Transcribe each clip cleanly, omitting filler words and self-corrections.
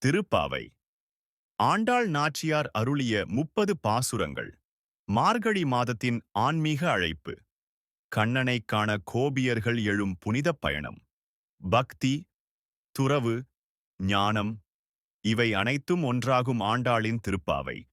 திருப்பாவை ஆண்டாள் நாச்சியார் அருளிய 30 பாசுரங்கள். மார்கழி மாதத்தின் ஆன்மீக அழைப்பு. கண்ணனைக் காண கோபியர்கள் எழும் புனிதப் பயணம். பக்தி, துறவு, ஞானம் இவை அனைத்தும் ஒன்றாகும் ஆண்டாளின் திருப்பாவை.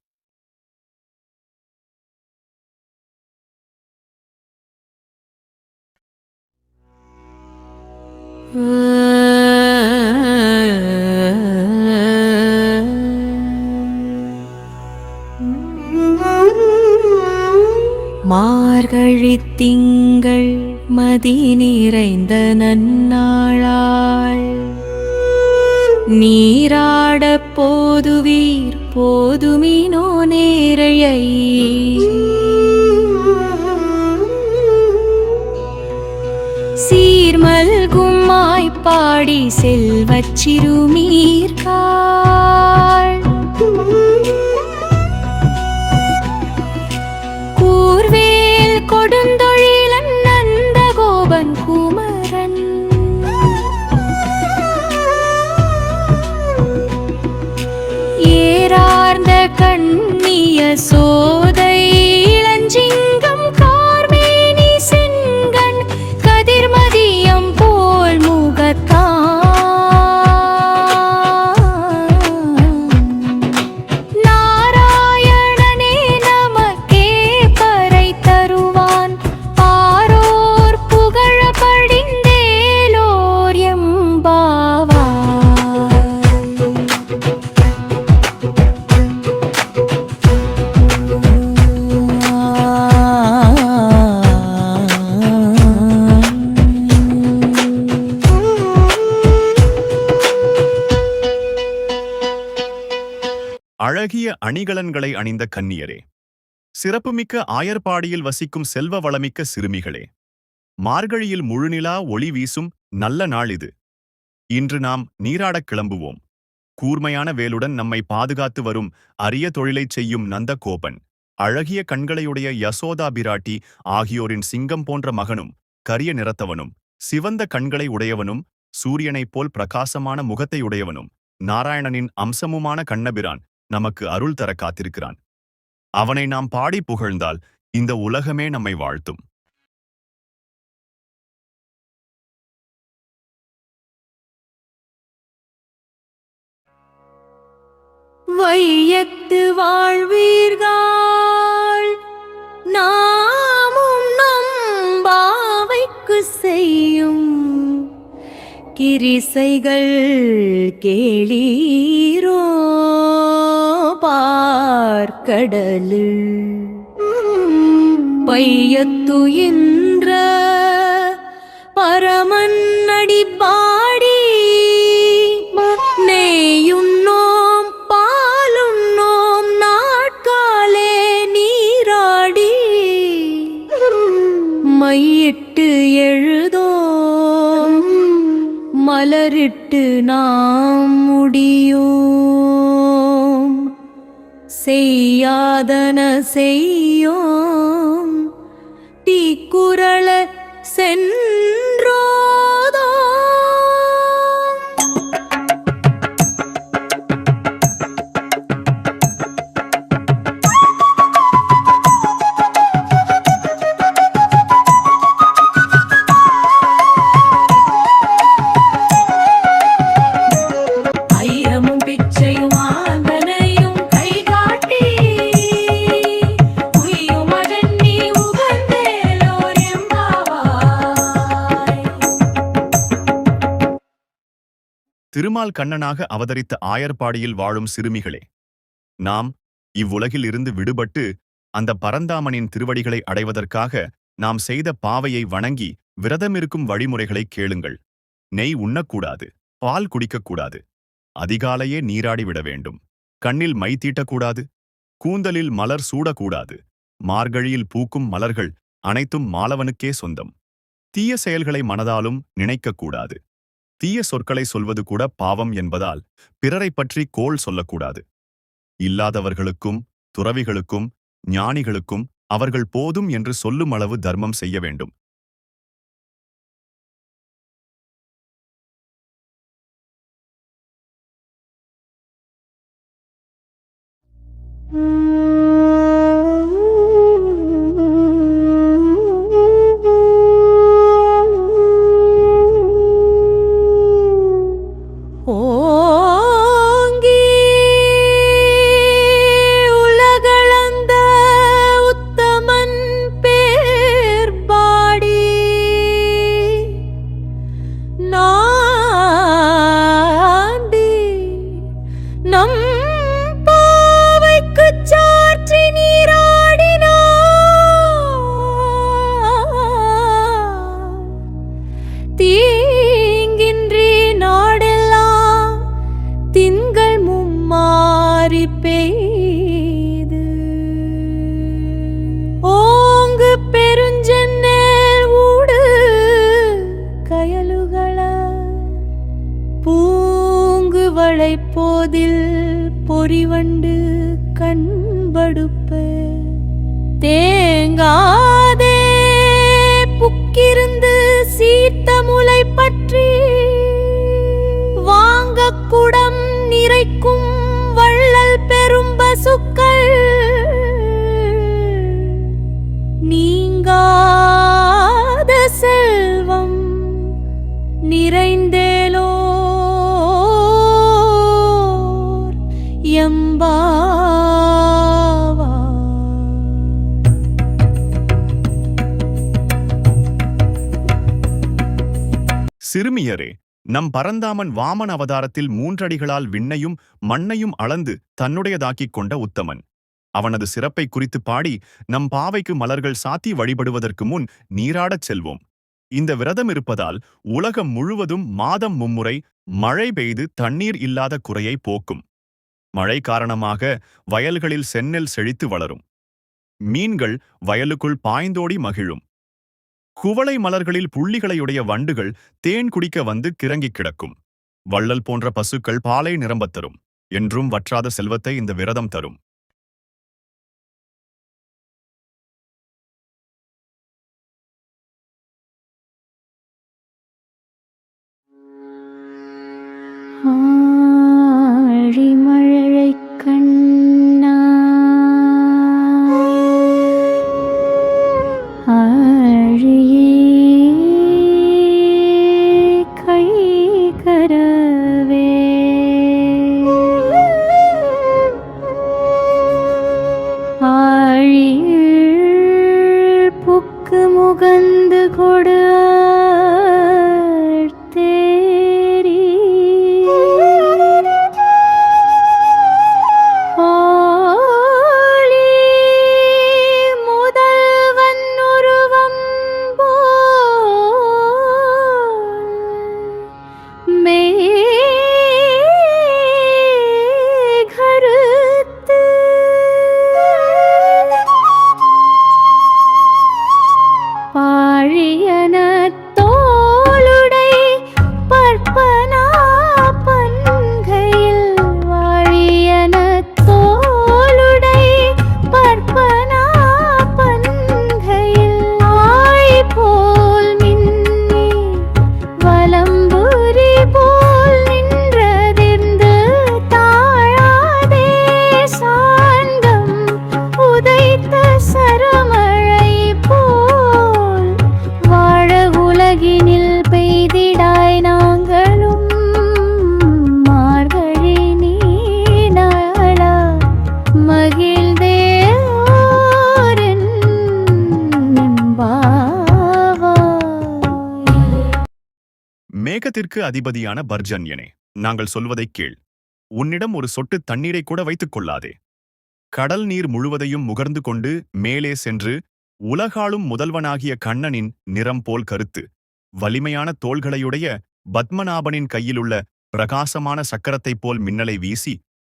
மார்கழித் திங்கள் மதி நிறைந்த நன்னாளாள் நீராடப் போதுவீர் போதுமினோ நேரையை சீர்மல்கும் மாய்ப்பாடி செல்வச் சிறுமீர்காள் கூர்வேல் கொடுந்தொழிலன் நந்த கோபன் குமரன் ஏறார்ந்த கண்ணிய சோதை இளஞ்சிங்கம் கார்மேனி செங்கண் கதிர்மதியம் போல் முகத்தான் நாராயணனே நமக்கே பறை தருவான் பாரோர் புகழ படிந்தேலோர் எம்பாவாய். அழகிய அணிகலன்களை அணிந்த கன்னியரே, சிறப்புமிக்க ஆயர்பாடியில் வசிக்கும் செல்வ வளமிக்க சிறுமிகளே, மார்கழியில் முழுநிலா ஒளி வீசும் நல்ல நாள் இது. இன்று நாம் நீராடக் கிளம்புவோம். கூர்மையான வேலுடன் நம்மை பாதுகாத்து வரும் அரிய தொழிலைச் செய்யும் நந்த கோபன், அழகிய கண்களையுடைய யசோதா பிராட்டி ஆகியோரின் சிங்கம் போன்ற மகனும், கரிய நிறத்தவனும், சிவந்த கண்களை உடையவனும், சூரியனைப் போல் பிரகாசமான முகத்தை உடையவனும், நாராயணனின் அம்சமுமான கண்ணபிரான் நமக்கு அருள் தர காத்திருக்கிறான். அவனை நாம் பாடி புகழ்ந்தால் இந்த உலகமே நம்மை வாழ்த்தும். வையத்து வாழ்வீர்கள் நாமும் நம்பாவைக்கு செய்யும் கிரிசைகள் கேளீரோ பார்க்கடலில் பையத்துயின்ற பரமன் அடிப்பாடி நெய்யுண்ணோம் பாலுண்ணோம் நாட்காலே நீராடி மையிட்டு எழுதோம் மலரிட்டு நாம் முடியோம் செய்யாதன செய்யோம் தீக்குறள சென்றோதோ. திருமால் கண்ணனாக அவதரித்த ஆயர்பாடியில் வாழும் சிறுமிகளே, நாம் இவ்வுலகில் இருந்து விடுபட்டு அந்த பரந்தாமனின் திருவடிகளை அடைவதற்காக நாம் செய்த பாவையை வணங்கி விரதமிருக்கும் வழிமுறைகளை கேளுங்கள். நெய் உண்ணக்கூடாது, பால் குடிக்கக்கூடாது, அதிகாலையே நீராடி விட வேண்டும், கண்ணில் மை தீட்டக்கூடாது, கூந்தலில் மலர் சூடக்கூடாது, மார்கழியில் பூக்கும் மலர்கள் அனைத்தும் மாலவனுக்கே சொந்தம், தீய செயல்களை மனதாலும் நினைக்கக்கூடாது, தீய சொற்களை சொல்வது கூட பாவம் என்பதால் பிறரைப் பற்றி கோள் சொல்லக்கூடாது. இல்லாதவர்களுக்கும் துறவிகளுக்கும் ஞானிகளுக்கும் அவர்கள் போதும் என்று சொல்லும் அளவு தர்மம் செய்ய வேண்டும். ஓங்கி உலகளந்த உத்தமன் பேர் பாடி நாண்டி நம் பாவைக்குச் சாற்றி நீராடினார். தீங்கின்றி நாடெல்லாம் திங்கள் மும்மாறி பெய்து ஓங்கு பெருஞ்சென்னேல் ஊடு கயலுகள பூங்கு வளைப்போதில் பொறிவண்டு கண்படுப்ப தேங்காதே புக்கிருந்து சீத்த முலை பற்றி வாங்க குடம் நிறைக்கும் வள்ளல் பெரும் பசுக்கள் நீங்காத செல்வம் நிறைந்தேலோர் எம்பாவா. சிறுமியரே, நம் பரந்தாமன் வாமன அவதாரத்தில் 3 அடிகளால் விண்ணையும் மண்ணையும் அளந்து தன்னுடையதாக்கிக் கொண்ட உத்தமன். அவனது சிறப்பை குறித்து பாடி நம் பாவைக்கு மலர்கள் சாத்தி வழிபடுவதற்கு முன் நீராடச் செல்வோம். இந்த விரதம் இருப்பதால் உலகம் முழுவதும் மாதம் மும்முறை மழை பெய்து தண்ணீர் இல்லாத குறையை போக்கும். மழை காரணமாக வயல்களில் செந்நெல் செழித்து வளரும். மீன்கள் வயலுக்குள் பாய்ந்தோடி மகிழும். குவளை மலர்களில் புள்ளிகளையுடைய வண்டுகள் தேன் குடிக்க வந்து கிறங்கிக் கிடக்கும். வள்ளல் போன்ற பசுக்கள் பாலை நிரம்பத் தரும். என்றும் வற்றாத செல்வத்தை இந்த விரதம் தரும். ஆழிமழைக் கண்ணா ஆழியே கைகரவே ஆழியில் புக்கு முகந்து கொடு மேகத்திற்கு அதிபதியான பர்ஜன்யனே, நாங்கள் சொல்வதைக் கேள். உன்னிடம் ஒரு சொட்டு தண்ணீரை கூட வைத்துக் கொள்ளாதே. கடல் நீர் முழுவதையும் முகர்ந்து கொண்டு மேலே சென்று உலகாளும் முதல்வனாகிய கண்ணனின் நிறம் போல் கருத்து வலிமையான தோள்களையுடைய பத்மநாபனின் கையிலுள்ள பிரகாசமான சக்கரத்தைப் போல் மின்னலை வீசி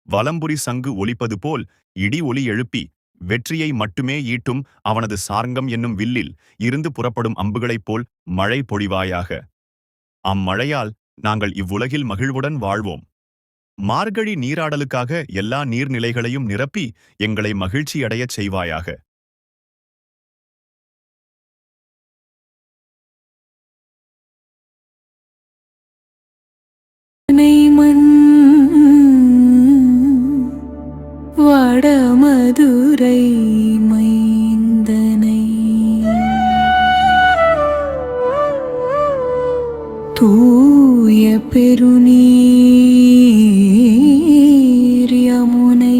வலம்புரி சங்கு ஒலிப்பது போல் இடி ஒலி எழுப்பி வெற்றியை மட்டுமே ஈட்டும் அவனது சார்ங்கம் என்னும் வில்லில் இருந்து புறப்படும் அம்புகளைப் போல் மழை பொழிவாயாக. அம்மழையால் நாங்கள் இவ்வுலகில் மகிழ்வுடன் வாழ்வோம். மார்கழி நீராடலுக்காக எல்லா நீர்நிலைகளையும் நிரப்பி எங்களை மகிழ்ச்சியடையச் செய்வாயாக. வடம மதுரை மைந்தனை தூய பெருநீர் யமுனை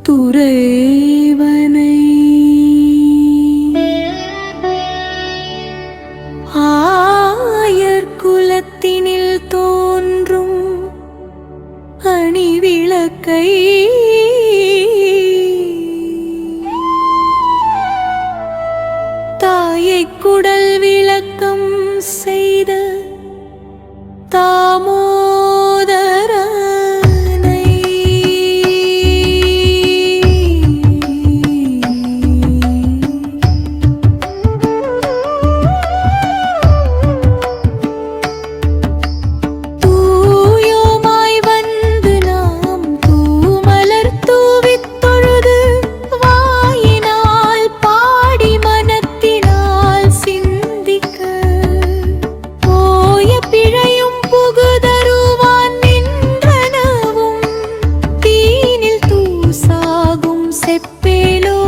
துறைவனை ஆயர் குலத்தினில் தோன்றும் அணி விளக்கை தாயை குடல் விளக்கம் செய்த தாமோதரனை தூயோமாய் வந்து நாம் தூமலர் தூவித் தொழுது வாயினால் பாடி மனத்தினால் சிந்திக்க போய பிழையும் புகுதருவான் நின்றனவும் தீனில் தூசாகும் செப்பேலோ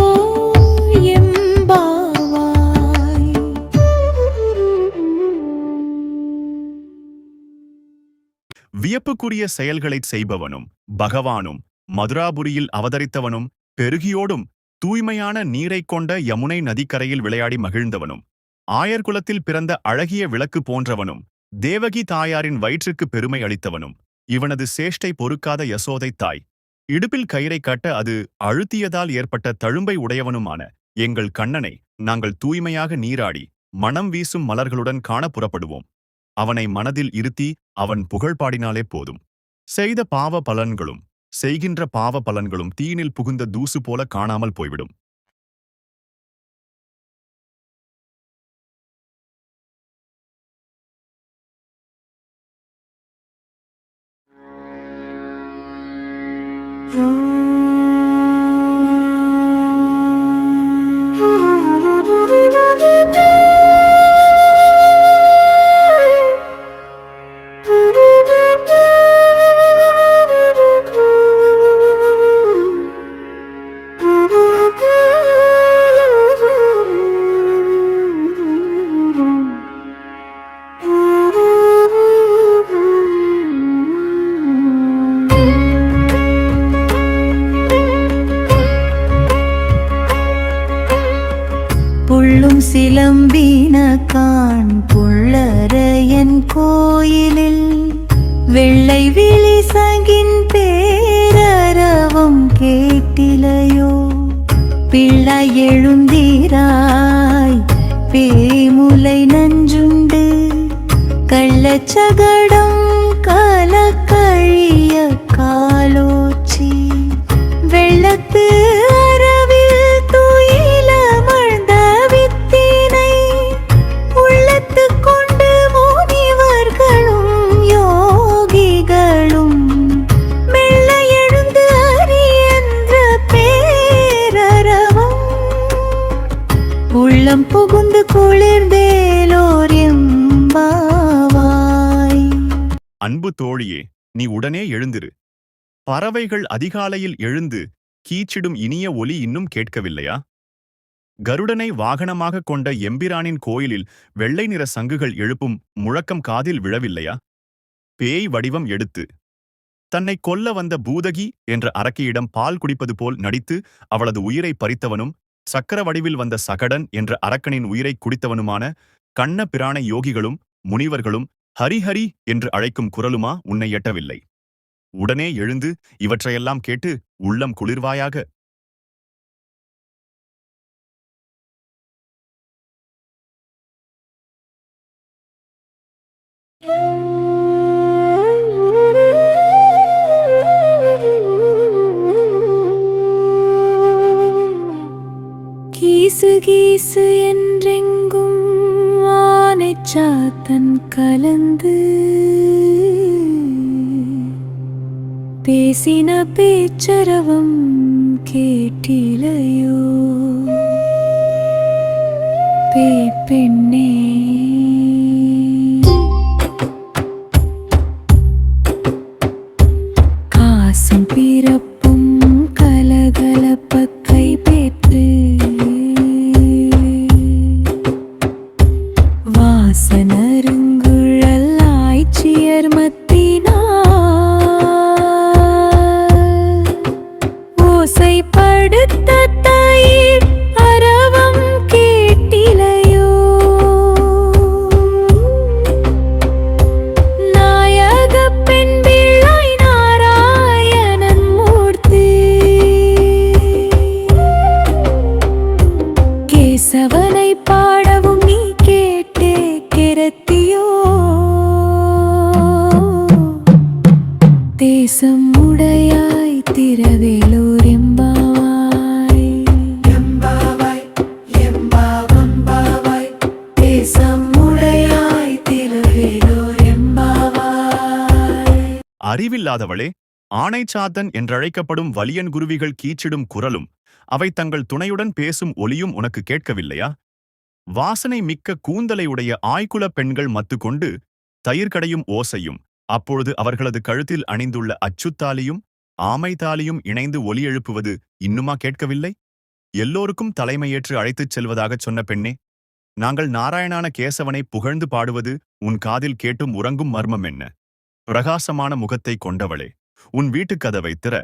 எம்பாவாய். வியப்புக்குரிய செயல்களைச் செய்பவனும் பகவானும் மதுராபுரியில் அவதரித்தவனும் பெருகியோடும் தூய்மையான நீரைக் கொண்ட யமுனை நதிக்கரையில் விளையாடி மகிழ்ந்தவனும் ஆயர்குலத்தில் பிறந்த அழகிய விளக்கு போன்றவனும் தேவகி தாயாரின் வயிற்றுக்கு பெருமை அளித்தவனும் இவனது சேஷ்டை பொறுக்காத யசோதை தாய் இடுப்பில் கயிறை கட்ட அது அழுத்தியதால் ஏற்பட்ட தழும்பை உடையவனுமான எங்கள் கண்ணனை நாங்கள் தூய்மையாக நீராடி மணம் வீசும் மலர்களுடன் காண புறப்படுவோம். அவனை மனதில் இருத்தி அவன் புகழ் பாடினாலே போதும். செய்த பாவ பலன்களும் செய்கின்ற பாவ பலன்களும் தீயினில் புகுந்த தூசு போல காணாமல் போய்விடும். புள்ளும் சிலம்பின காண் புள்ளரையன் கோயிலில் வெள்ளை விழி சங்கின் பேரரவம் கேட்டிலையோ பிள்ளை எழுந்தீராய் பேமுலை நஞ்சுண்டு கள்ளச்சகடம் கலக்கழிய காலோச்சி வெள்ளத்து அரவில் துயிலமர்ந்த வித்தினை உள்ளத்து கொண்டு முனிவர்களும் யோகிகளும் மெல்ல எழுந்து அறியென்ற பேரரவம் உள்ளம் புகுந்து குளிர்ந்தேலோர் எம்பாவாய். அன்பு தோழியே, நீ உடனே எழுந்திரு. பறவைகள் அதிகாலையில் எழுந்து கீச்சிடும் இனிய ஒலி இன்னும் கேட்கவில்லையா? கருடனை வாகனமாக கொண்ட எம்பிரானின் கோயிலில் வெள்ளை நிற சங்குகள் எழுப்பும் முழக்கம் காதில் விழவில்லையா? பேய் வடிவம் எடுத்து தன்னை கொல்ல வந்த பூதகி என்ற அரக்கியிடம் பால் குடிப்பது போல் நடித்து அவளது உயிரை பறித்தவனும் சக்கர வடிவில் வந்த சகடன் என்ற அரக்கனின் உயிரை குடித்தவனுமான கண்ண பிரான யோகிகளும் முனிவர்களும் ஹரிஹரி என்று அழைக்கும் குரலுமா உன்னை எட்டவில்லை? உடனே எழுந்து இவற்றையெல்லாம் கேட்டு உள்ளம் குளிர்வாயாக. கீசு கீசு என்றெங்கும் ஆனைச்சாத்தன் கலந்து பேசின பேச்சரவம் கேட்டிலையோ பேய்ப்பெண்ணே? காசும் பிறப்பும் கலக ஆசனருங்குழல் ஆய்ச்சியர் மத்தினார் ஓசைப்படுத்த தயிர் அரவம் கேட்டிலையோ நாயகப் பெண் பிள்ளை நாராயணன் மூர்த்தி கேசவனை பாடவும் நீ கேட்டே கெரத்தியோ தேசம் உடையாய் திரவேலூர் எம்பாவாய் எம்பாவாய் எம்பாவம்பாவாய் தேசம் உடையாய் திரவேலூர் எம்பாவாய். அறிவில்லாதவளே, ஆணைச்சாத்தன் என்றழைக்கப்படும் வலியன் குருவிகள் கீச்சிடும் குரலும் அவை தங்கள் துணையுடன் பேசும் ஒலியும் உனக்கு கேட்கவில்லையா? வாசனை மிக்க கூந்தலை உடைய ஆய்குலப் பெண்கள் மத்து கொண்டு தயிர் கடையும் ஓசையும், அப்பொழுது அவர்களது கழுத்தில் அணிந்துள்ள அச்சுத்தாலியும் ஆமைத்தாலியும் இணைந்து ஒலி எழுப்புவது இன்னுமா கேட்கவில்லை? எல்லோருக்கும் தலைமையேற்று அழைத்துச் செல்வதாகச் சொன்ன பெண்ணே, நாங்கள் நாராயணான கேசவனை புகழ்ந்து பாடுவது உன் காதில் கேட்டும் உறங்கும் மர்மம் என்ன? பிரகாசமான முகத்தை கொண்டவளே, உன் வீட்டுக் கதவை திற.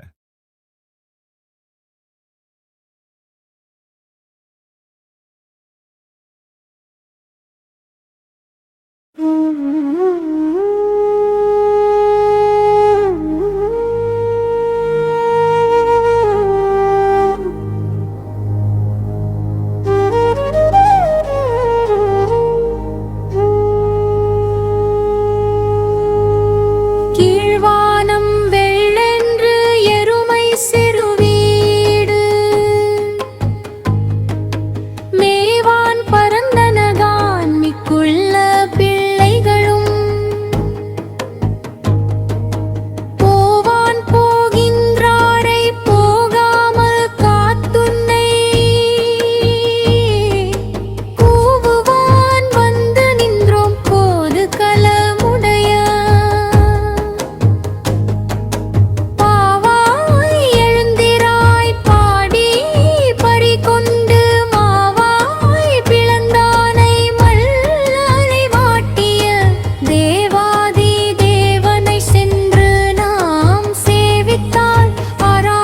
கீழ்வானம் வெள்ளென்று எருமை சிறுவீடு மேவான் பரந்தனகான் மிக்குள்ள பிள்ளைகளும் போவான் போகின்றாரை போகாமல் காத்துன்னை கூவுவான் வந்து நின்றோம் போது கலமுடைய பாவாய் எழுந்திராய் பாடி பறிகொண்டு மாவாய் பிளந்தானை மல்லலை வாட்டிய தேவாதி தேவனை சென்று நாம் சேவித்தால் ஆரா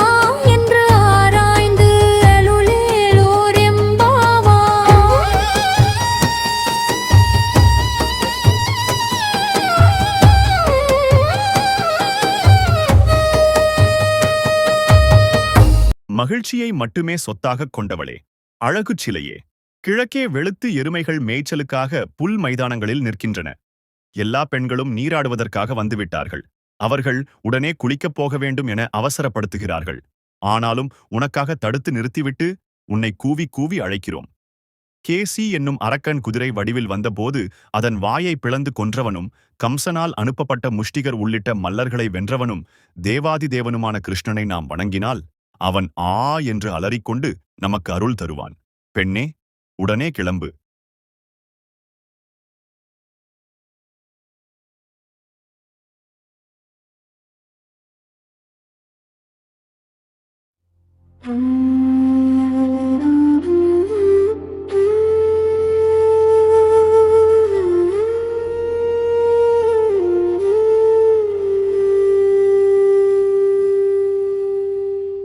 என்று ஆராய்ந்து அருளேலோர் எம்பாவாய். மகிழ்ச்சியை மட்டுமே சொத்தாகக் கொண்டவளே, அழகுச் சிலையே, கிழக்கே வெளுத்து எருமைகள் மேய்ச்சலுக்காக புல் மைதானங்களில் நிற்கின்றன. எல்லா பெண்களும் நீராடுவதற்காக வந்துவிட்டார்கள். அவர்கள் உடனே குளிக்கப் போக வேண்டும் என அவசரப்படுத்துகிறார்கள். ஆனாலும் உனக்காக தடுத்து நிறுத்திவிட்டு உன்னை கூவி கூவி அழைக்கிறோம். கேசி என்னும் அரக்கன் குதிரை வடிவில் வந்தபோது அதன் வாயை பிளந்து கொன்றவனும், கம்சனால் அனுப்பப்பட்ட முஷ்டிகர் உள்ளிட்ட மல்லர்களை வென்றவனும், தேவாதி தேவனுமான கிருஷ்ணனை நாம் வணங்கினால் அவன் ஆ என்று அலறிக்கொண்டு நமக்கு அருள் தருவான். பெண்ணே, உடனே கிளம்பு.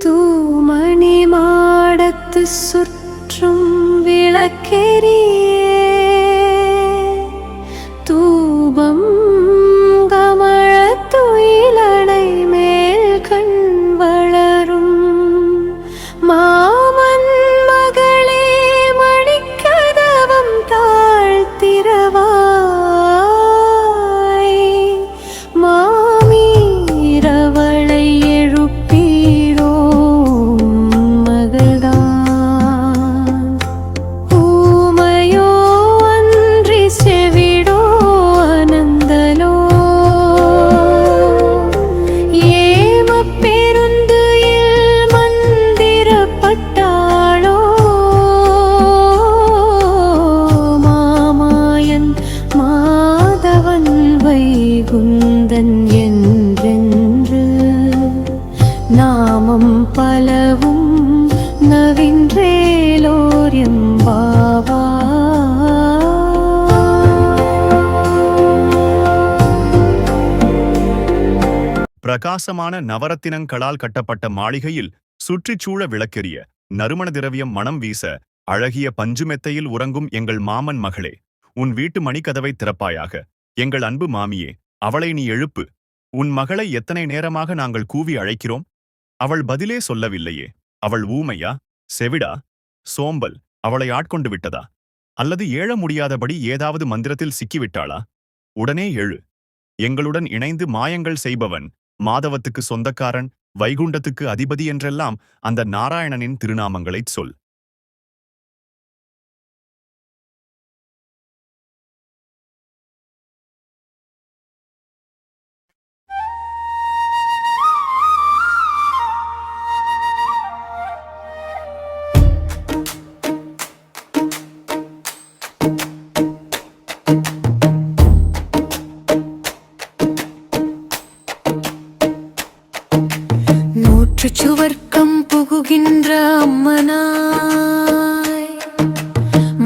தூமணி மாடத்து சுற்றும் விளக்கெரியே தூபம் கமழ துயிலடை மேல் கண் வளரும் மாமன் மகளே மணிக்கதவம் தாழ்த்திரவாய் மாமீரவளை எழுப்பீரோ மகள்தான் ஊமையோ அன்றி செவிடோ அனந்தலோ ஏமப் பெருந்துயில் மந்திரப்பட்டாளோ மாமாயன் மாதவன் வைகுந்தன் என்றென்று நாமம் பலவும் நவின்றேலோர் எம்பாவாய். பிரகாசமான நவரத்தினங்களால் கட்டப்பட்ட மாளிகையில் சுற்றிச்சூழ விளக்கெரிய நறுமண திரவியம் மணம் வீச அழகிய பஞ்சுமெத்தையில் உறங்கும் எங்கள் மாமன் மகளே, உன் வீட்டு மணிக்கதவை திறப்பாயாக. எங்கள் அன்பு மாமியே, அவளை நீ எழுப்பு. உன் மகளை எத்தனை நேரமாக நாங்கள் கூவி அழைக்கிறோம்? அவள் பதிலே சொல்லவில்லையே. அவள் ஊமையா, செவிடா, சோம்பல் அவளை ஆட்கொண்டு விட்டதா? அல்லது ஏழ முடியாதபடி ஏதாவது மந்திரத்தில் சிக்கிவிட்டாளா? உடனே எழு. எங்களுடன் இணைந்து மாயங்கள் செய்பவன், மாதவத்துக்கு சொந்தக்காரன், வைகுண்டத்துக்கு அதிபதி என்றெல்லாம் அந்த நாராயணனின் திருநாமங்களைச் சொல். சுவர்க்கம் புகுகின்ற அம்மனாய்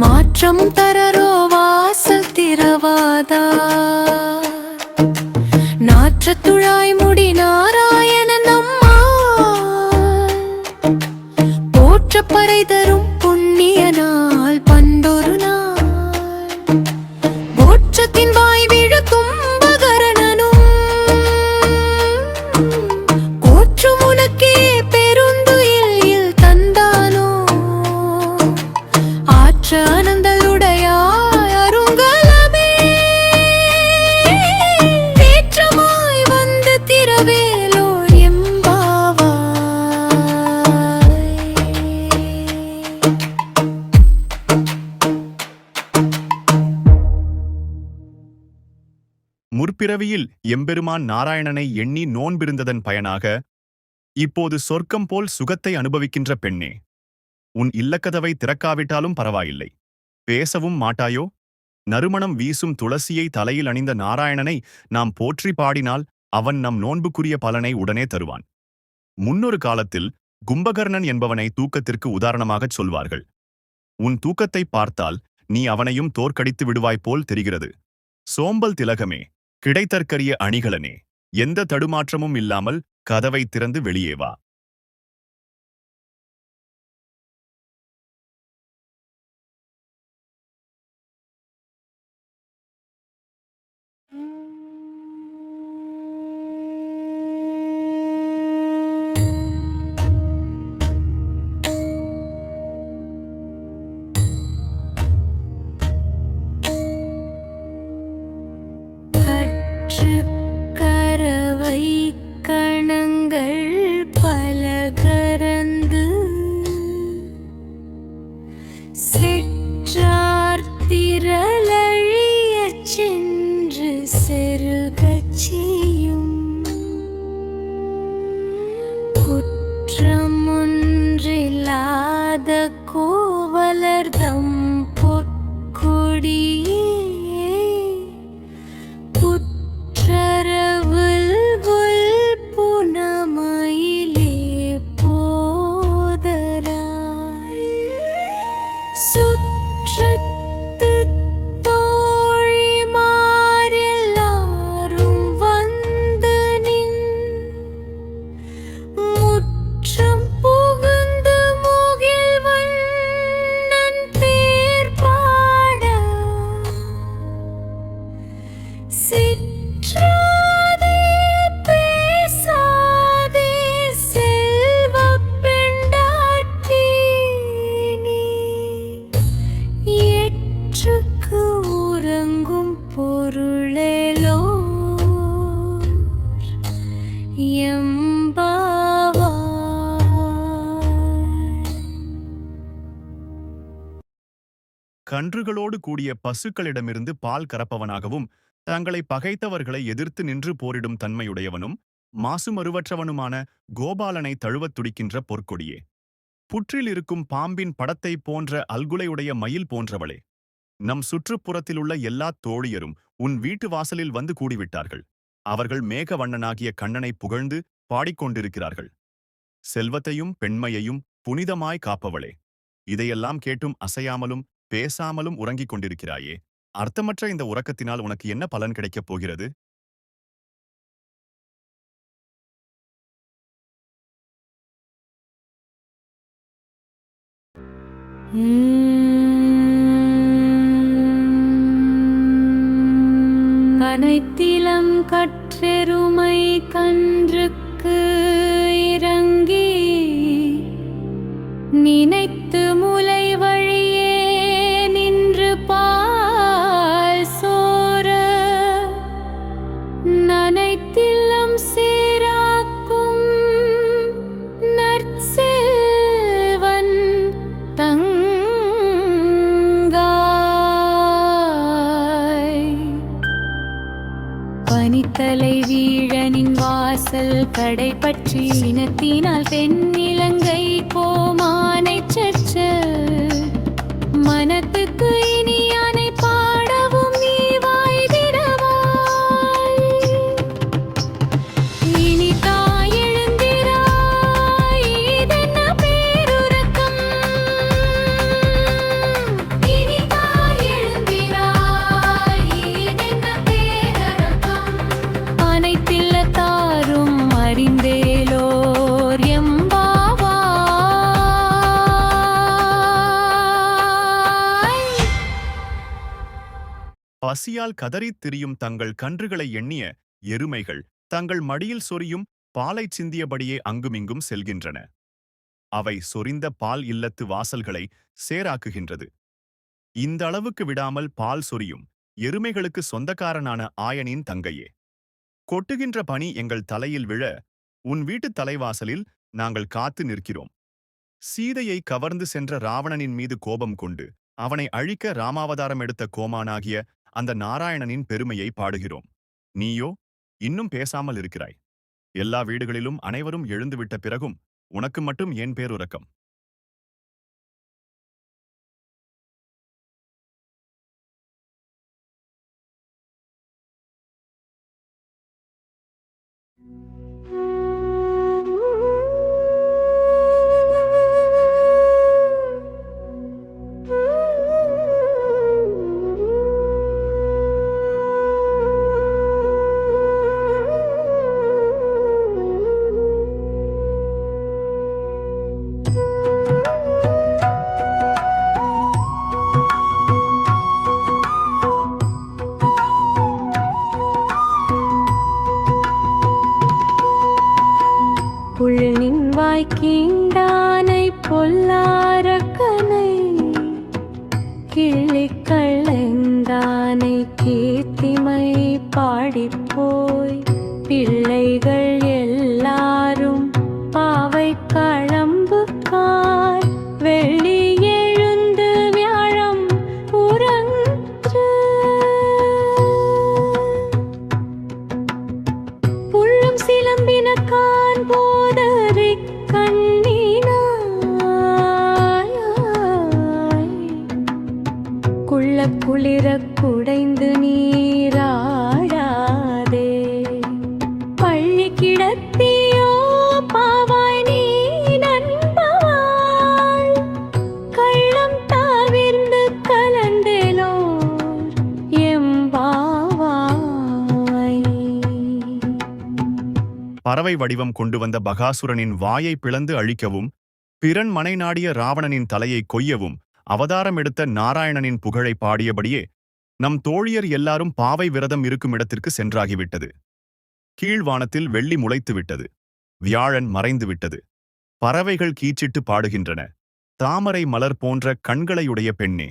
மாற்றம் தரரோ வாசல் திறவாதா நாற்றத்துழாய் முடி நாராயணன் அம்மா போற்றப்பறை தரும் புண்ணிய நாள் பண்டொரு நாள் போற்றத்தின் வாய் விழ கும்பகரணனும் கோற்றும் உனக்கே பெருந்துயில் தந்தானோ ஆற்ற ஆனந்தலுடையாய் அருங்கலமே தேற்றமாய் வந்து திரவேலோர் எம்பாவாய். முற்பிறவியில் எம்பெருமான் நாராயணனை எண்ணி நோன்பிருந்ததன் பயனாக இப்போது சொர்க்கம் போல் சுகத்தை அனுபவிக்கின்ற பெண்ணே, உன் இல்லக்கதவை திறக்காவிட்டாலும் பரவாயில்லை. பேசவும் மாட்டாயோ? நறுமணம் வீசும் துளசியை தலையில் அணிந்த நாராயணனை நாம் போற்றி பாடினால் அவன் நம் நோன்புக்குரிய பலனை உடனே தருவான். முன்னொரு காலத்தில் கும்பகர்ணன் என்பவனை தூக்கத்திற்கு உதாரணமாகச் சொல்வார்கள். உன் தூக்கத்தை பார்த்தால் நீ அவனையும் தோற்கடித்து விடுவாய் போல் தெரிகிறது. சோம்பல் திலகமே, கிடைத்தற்கரிய அணிகலனே, எந்த தடுமாற்றமும் இல்லாமல் கதவை திறந்து வெளியே வா. கரவை கணங்கள் பல கரந்து செற்றார் திரளழியச் சென்று செருகச் செய்யும் குற்றமொன்றில்லாத கோவலர்தம் பொற்கொடியே கன்றுகளோடு கூடிய பசுக்களிடமிருந்து பால் கறப்பவனாகவும் தங்களை பகைத்தவர்களை எதிர்த்து நின்று போரிடும் தன்மையுடையவனும் மாசுமறுவற்றவனுமான கோபாலனை தழுவத் துடிக்கின்ற பொற்கொடியே, புற்றில் இருக்கும் பாம்பின் படத்தை போன்ற அல்குலையுடைய மயில் போன்றவளே, நம் சுற்றுப்புறத்திலுள்ள எல்லா தோழியரும் உன் வீட்டு வாசலில் வந்து கூடிவிட்டார்கள். அவர்கள் மேகவண்ணனாகிய கண்ணனை புகழ்ந்து பாடிக்கொண்டிருக்கிறார்கள். செல்வத்தையும் பெண்மையையும் புனிதமாய் காப்பவளே, இதையெல்லாம் கேட்டும் அசையாமலும் பேசாமலும் உறங்கிக் கொண்டிருக்கிறாயே, அர்த்தமற்ற இந்த உறக்கத்தினால் உனக்கு என்ன பலன் கிடைக்கப் போகிறது? கனைத்திலம் கற்றெருமை கன்றுக்கு இறங்கி நினைத்து முலை வழியே நின்று பால் சோர நனைத்தில்லம் சேராக்கும் நற்செல்வன் தங்காய் பனித்தலை வீழனின் வாசல் கடை பற்றி இனத்தினால் தென்னிலங்கை கோமானை சற்ற மனத்துக்கு இனியானை பாடவும் நீ வாய்திடவாய் இனி தாய் எழுந்திராய் இதென்ன பேருறக்கம் இனி தாய் எழுந்திராய் இதென்ன பேரறக்கம் அனைத்தில்லத்தாரும் அறிந்தேலோர் எம்பாவாய். பசியால் கதறித் திரியும் தங்கள் கன்றுகளை எண்ணிய எருமைகள் தங்கள் மடியில் சொரியும் பாலைச் சிந்தியபடியே அங்குமிங்கும் செல்கின்றன. அவை சொரிந்த பால் இல்லத்து வாசல்களை சேராக்குகின்றது. இந்த அளவுக்கு விடாமல் பால் சொரியும் எருமைகளுக்கு சொந்தக்காரனான ஆயனின் தங்கையே, கொட்டுகின்ற பனி எங்கள் தலையில் விழ உன் வீட்டுத் தலைவாசலில் நாங்கள் காத்து நிற்கிறோம். சீதையை கவர்ந்து சென்ற ராவணனின் மீது கோபம் கொண்டு அவனை அழிக்க ராமாவதாரம் எடுத்த கோமானாகிய அந்த நாராயணனின் பெருமையை பாடுகிறோம். நீயோ இன்னும் பேசாமல் இருக்கிறாய். எல்லா வீடுகளிலும் அனைவரும் எழுந்துவிட்ட பிறகும் உனக்கு மட்டும் ஏன் பேருறக்கம்? புள்ளின் வாய்க்கீண்டானை பொல்லாரக்கனை கிள்ளிக்கள்ளெந்தானை கீர்த்திமை பாடிப்போய் பிள்ளைகள் எல்லாரும் பாவை களம்புக்கார் வெள்ளி எழுந்து வியாழம் உறங்கு புள்ளும் சிலம்பினக்கான் போதரை கண்ணினாய் குள்ள குளிர குடைந்து நீராடாதே பள்ளி கிடத்தியோ பாவாய் நீ நண்பவாள் கள்ளம் தாவிர்ந்து கலந்தேலோ எம்பாவாய். பறவை வடிவம் கொண்டு வந்த பகாசுரனின் வாயை பிளந்து அழிக்கவும் பிறன் மனை நாடிய ராவணனின் தலையை கொய்யவும் அவதாரம் எடுத்த நாராயணனின் புகழை பாடியபடியே நம் தோழியர் எல்லாரும் பாவை விரதம் இருக்கும் இடத்திற்கு சென்றாகிவிட்டது. கீழ்வானத்தில் வெள்ளி முளைத்து விட்டது. வியாழன் மறைந்து விட்டது. பறவைகள் கீச்சிட்டு பாடுகின்றன. தாமரை மலர் போன்ற கண்களையுடைய பெண்ணே,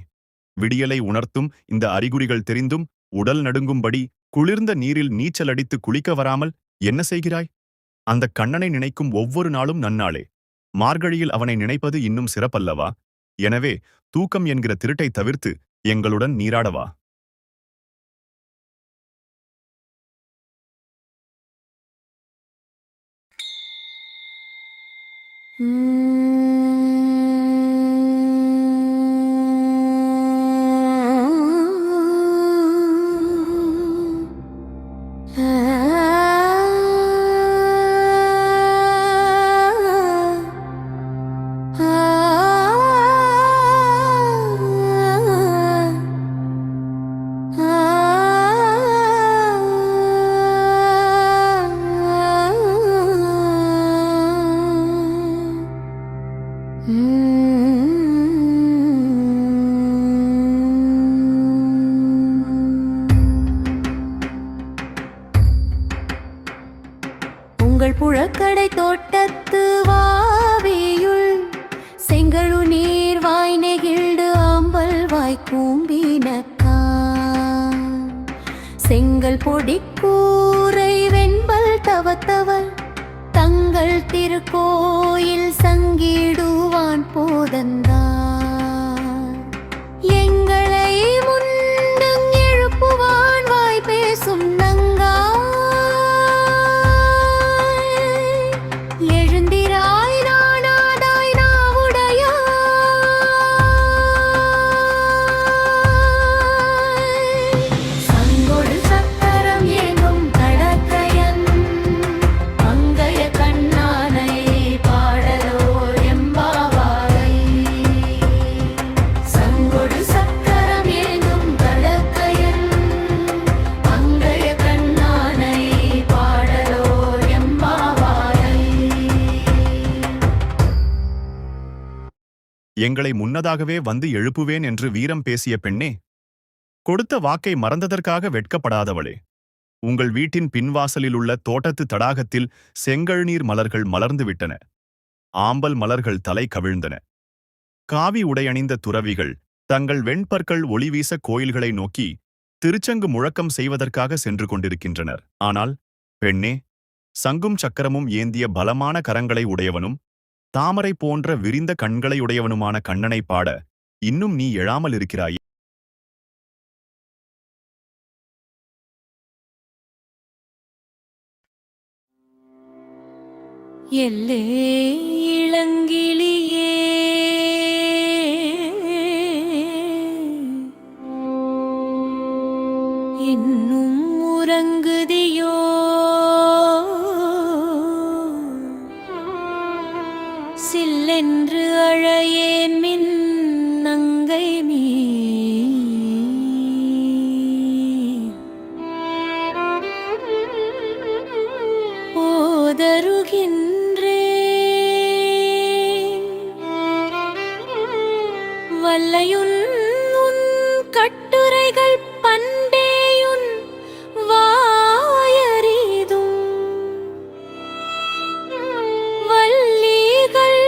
விடியலை உணர்த்தும் இந்த அறிகுறிகள் தெரிந்தும் உடல் நடுங்கும்படி குளிர்ந்த நீரில் நீச்சலடித்து குளிக்க வராமல் என்ன செய்கிறாய்? அந்த கண்ணனை நினைக்கும் ஒவ்வொரு நாளும் நன்னாளே. மார்கழியில் அவனை நினைப்பது இன்னும் சிறப்பல்லவா? எனவே தூக்கம் என்கிற திருட்டை தவிர்த்து எங்களுடன் நீராடவா. புழக்கடை தோட்டத்து வாவியுள் செங்கழு நீர் வாய் நெகிழ்ந்து ஆம்பல் வாய் கூம்பினக்கா செங்கல் பொடி கூரை வெண்பல் தவத்தவள் தங்கள் திருக்கோயில் சங்கிடுவான் போதந்தான் எங்களை முன்னங் எழுப்புவான் வாய் பேசும் நங்கா எழுந்திராய் நானாதாய் நாவுடையாய் சங்கொடு சக்கரம் ஏங்கும் கடற்கையன் மங்கைய கண்ணானை பாடலோ எம்பாவாய் சங்கொடு சக்கரம் ஏங்கும் கடற்கையன் மங்கைய கண்ணானை பாடலோ எம்பாவாய் எங்களை முன்னதாகவே வந்து எழுப்புவேன் என்று வீரம் பேசிய பெண்ணே, கொடுத்த வாக்கை மறந்ததற்காக வெட்கப்படாதவளே, உங்கள் வீட்டின் பின்வாசலில் உள்ள தோட்டத்து தடாகத்தில் செங்கழுநீர் மலர்கள் மலர்ந்து விட்டன. ஆம்பல் மலர்கள் தலை கவிழ்ந்தன. காவி உடையணிந்த துறவிகள் தங்கள் வெண்பற்கள் ஒளிவீச கோயில்களை நோக்கி திருச்சங்கு முழக்கம் செய்வதற்காக சென்று கொண்டிருக்கின்றனர். ஆனால் பெண்ணே, சங்கும் சக்கரமும் ஏந்திய பலமான கரங்களை உடையவனும் தாமரை போன்ற விரிந்த கண்களையுடையவனுமான கண்ணனை பாட இன்னும் நீ எழாமல் இருக்கிறாயே. எல்லே இளங்கிளியே இன்னும் உறங்குதியோ சில்லென்று அழையேன் மின் நங்கை மீ ஓதருகின்றேன் வல்லையுன் உன் கட்டுரைகள் பண்டேயுன் வாயறிதும் வல்லிகள்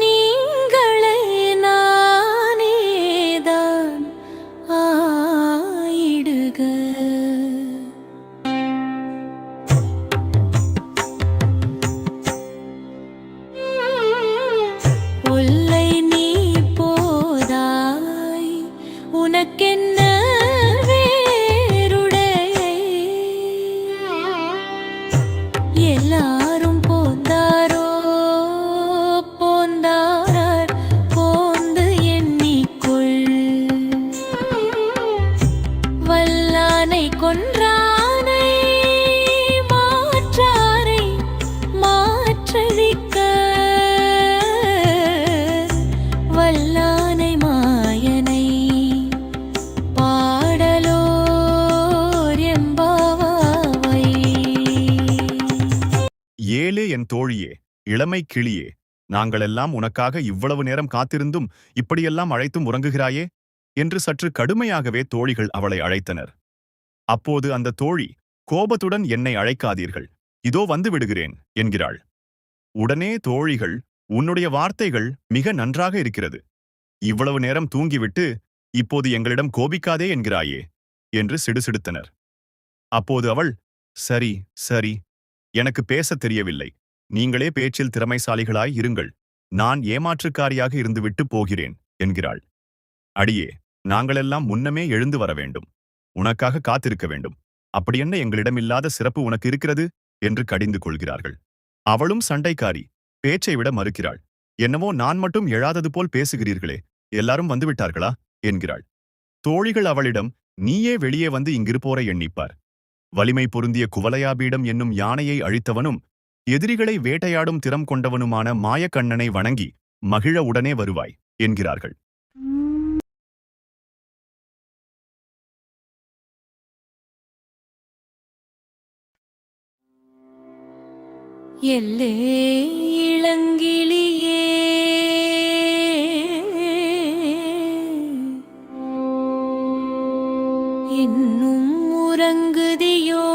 நீங்களே நானேதான் ஆயிடுக ஒல்லை நீ போதாய் உனக்கென்ன வேறுடைய எல்லாரும் போந்தாரோ போந்தாரார் போந்து எண்ணிக்கொள் வல்லானை கொன்றானை மாற்றாரை மாற்றழிக்க வல்லானை மாயனை பாடலோர் எம்பாவாய் ஏலே என் தோழியே, இளமை கிளியே, நாங்களெல்லாம் உனக்காக இவ்வளவு நேரம் காத்திருந்தும் இப்படியெல்லாம் அழைத்தும் உறங்குகிறாயே என்று சற்று கடுமையாகவே தோழிகள் அவளை அழைத்தனர். அப்போது அந்த தோழி கோபத்துடன் என்னை அழைக்காதீர்கள், இதோ வந்து விடுகிறேன் என்கிறாள். உடனே தோழிகள், உன்னுடைய வார்த்தைகள் மிக நன்றாக இருக்கிறது. இவ்வளவு நேரம் தூங்கிவிட்டு இப்போது எங்களிடம் கோபிக்காதே என்கிறாயே என்று சிடுசிடுத்தனர். அப்போது அவள், சரி சரி, எனக்கு பேசத் தெரியவில்லை. நீங்களே பேச்சில் திறமைசாலிகளாய் இருங்கள். நான் ஏமாற்றுக்காரியாக இருந்துவிட்டு போகிறேன் என்கிறாள். அடியே, நாங்களெல்லாம் முன்னமே எழுந்து வர வேண்டும். உனக்காக காத்திருக்க வேண்டும். அப்படியென்ன எங்களிடமில்லாத சிறப்பு உனக்கு இருக்கிறது என்று கடிந்து கொள்கிறார்கள். அவளும் சண்டைக்காரி, பேச்சை விட மறுக்கிறாள். என்னவோ நான் மட்டும் எழாதது போல் பேசுகிறீர்களே, எல்லாரும் வந்துவிட்டார்களா என்கிறாள். தோழிகள் அவளிடம், நீயே வெளியே வந்து இங்கிருப்போரை எண்ணிப்பார். வலிமை பொருந்திய குவலயாபீடம் என்னும் யானையை அழித்தவனும் எதிரிகளை வேட்டையாடும் திறம் கொண்டவனுமான மாயக்கண்ணனை வணங்கி மகிழ உடனே வருவாய் என்கிறார்கள். எல்லே இளங்கிளியே இன்னும் உறங்குதியோ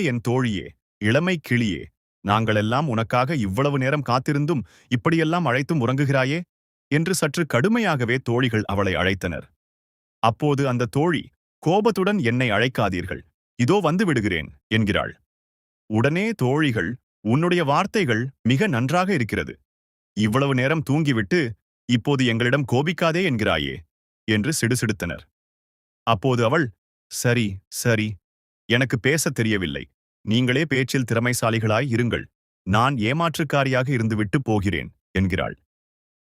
என் தோழியே, இளமை கிளியே, நாங்களெல்லாம் உனக்காக இவ்வளவு நேரம் காத்திருந்தும் இப்படியெல்லாம் அழைத்தும் உறங்குகிறாயே என்று சற்று கடுமையாகவே தோழிகள் அவளை அழைத்தனர். அப்போது அந்த தோழி கோபத்துடன், என்னை அழைக்காதீர்கள், இதோ வந்து விடுகிறேன் என்கிறாள். உடனே தோழிகள், உன்னுடைய வார்த்தைகள் மிக நன்றாக இருக்கிறது. இவ்வளவு நேரம் தூங்கிவிட்டு இப்போது எங்களிடம் கோபிக்காதே என்கிறாயே என்று சிடுசிடுத்தனர். அப்போது அவள், சரி சரி, எனக்கு பேசத் தெரியவில்லை. நீங்களே பேச்சில் திறமைசாலிகளாய் இருங்கள். நான் ஏமாற்றுக்காரியாக இருந்துவிட்டு போகிறேன் என்கிறாள்.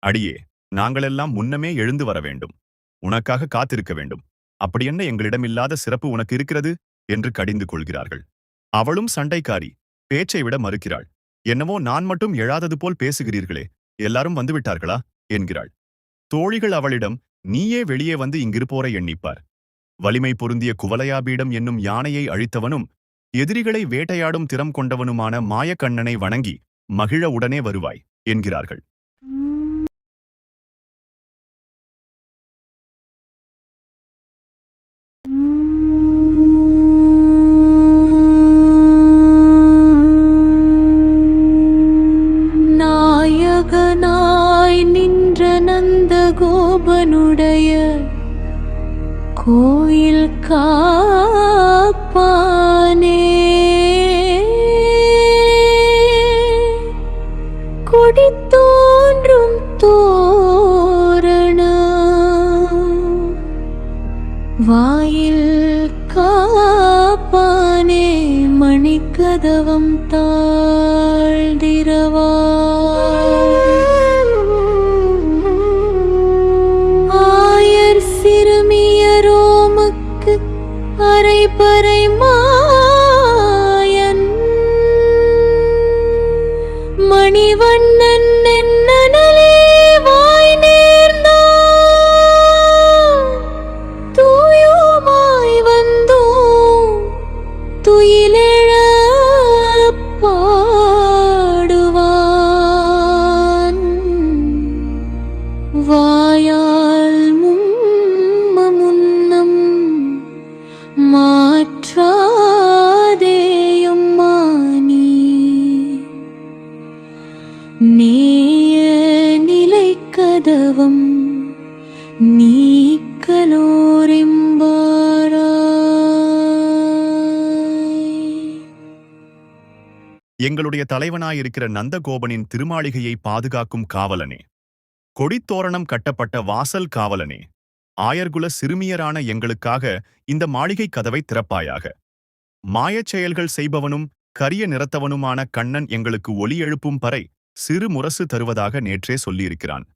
அடியே, நாங்களெல்லாம் முன்னமே எழுந்து வர வேண்டும். உனக்காக காத்திருக்க வேண்டும். அப்படியென்ன எங்களிடமில்லாத சிறப்பு உனக்கு இருக்கிறது என்று கடிந்து கொள்கிறார்கள். அவளும் சண்டைக்காரி, பேச்சை விட மறுக்கிறாள். என்னவோ நான் மட்டும் எழாதது போல் பேசுகிறீர்களே, எல்லாரும் வந்துவிட்டார்களா என்கிறாள். தோழிகள் அவளிடம், நீயே வெளியே வந்து இங்கிருப்போரை எண்ணிப்பார். வலிமை பொருந்திய குவலயாபீடம் என்னும் யானையை அழித்தவனும் எதிரிகளை வேட்டையாடும் திறம் கொண்டவனுமான மாயக்கண்ணனை வணங்கி மகிழ உடனே வருவாய் என்கிறார்கள். நாயகனாய் நின்ற நந்த கோபனுடைய கோயில் காப்பானே, கொடி தோன்றும் தோரண வாயில் காப்பானே, மணிக்கதவம் தாழ்திரவா. ஆயர் சிறுமியரோமக்கு அரைபறை மாயன், மணிவண்ணன் என்னனலே வாய் நேர்ந்தான், தூயோமாய் வந்தோம் துயிலெழ பாடுவான். வாயால் முன்னம் மாற்றாதேயும் மானி, நேய நிலை கதவம் நீக்கலோரெம்பாராய். எங்களுடைய தலைவனாயிருக்கிற நந்தகோபனின் திருமாளிகையை பாதுகாக்கும் காவலனே, கொடித்தோரணம் கட்டப்பட்ட வாசல் காவலனே, ஆயர்குல சிறுமியரான எங்களுக்காக இந்த மாளிகை கதவை திறப்பாயாக. மாயச் செயல்கள் செய்பவனும் கரிய நிறத்தவனுமான கண்ணன் எங்களுக்கு ஒலி எழுப்பும் பறை சிறு முரசு தருவதாக நேற்றே சொல்லியிருக்கிறான்.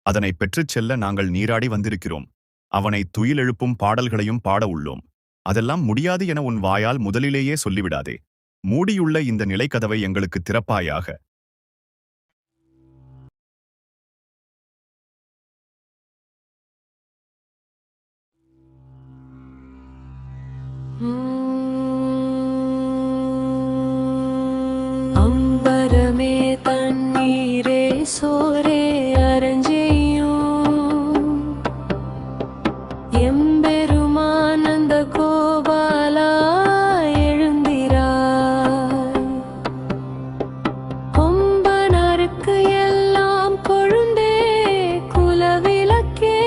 அதனை பெற்றுச் செல்ல நாங்கள் நீராடி வந்திருக்கிறோம். அவனை துயில் எழுப்பும் பாடல்களையும் பாட உள்ளோம். அதெல்லாம் முடியாது என உன் வாயால் முதலிலேயே சொல்லிவிடாதே. மூடியுள்ள இந்த நிலைக்கதவை எங்களுக்கு திறப்பாயாக. அம்பரமே தண்ணீரே சோரே அரஞ்செய்யும் எம்பெருமானந்த கோபாலா எழுந்திராய். கொம்பனருக்கு எல்லாம் கொழுந்தே குலவிளக்கே,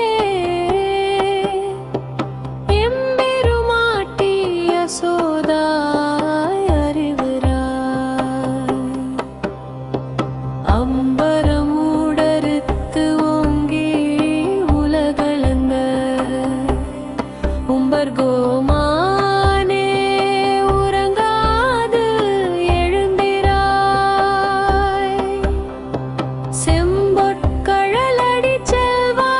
எம்பெருமாட்டி யசோதாய் அறிவுராய். அம்பரமூடறுத்து ஓங்கி உலகளந்த உம்பர்கோமானே உறங்காது எழுந்திராய். செம்பொற்கழலடி செல்வா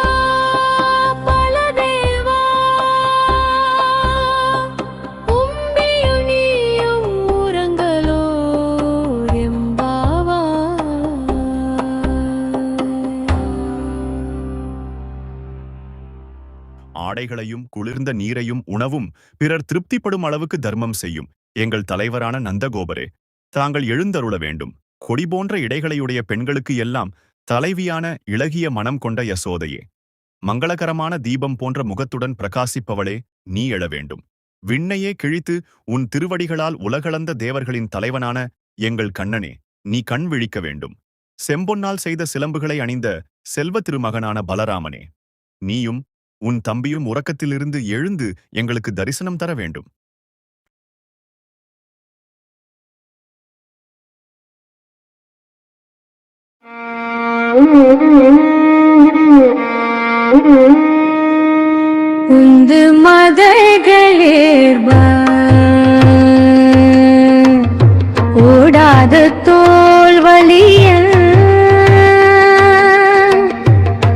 பலதேவா, உம்பியும் நீயும் உறங்கலோ எம்பாவாய். ஆடைகளையும் குளிர்ந்த நீரையும் உணவும் பிறர் திருப்திப்படும் அளவுக்கு தர்மம் செய்யும் எங்கள் தலைவரான நந்தகோபரே, தாங்கள் எழுந்தருள வேண்டும். கொடி போன்ற இடைகளையுடைய பெண்களுக்கு எல்லாம் தலைவியான இளகிய மனம் கொண்ட யசோதையே, மங்களகரமான தீபம் போன்ற முகத்துடன் பிரகாசிப்பவளே, நீ எழ வேண்டும். விண்ணையே கிழித்து உன் திருவடிகளால் உலகளந்த தேவர்களின் தலைவனான எங்கள் கண்ணனே, நீ கண் விழிக்க வேண்டும். செம்பொன்னால் செய்த சிலம்புகளை அணிந்த செல்வ திருமகனான பலராமனே, நீயும் உன் தம்பியும் உறக்கத்திலிருந்து எழுந்து எங்களுக்கு தரிசனம் தர வேண்டும். உந்து மதகளேர்ப ஓடாத தோல் வலிய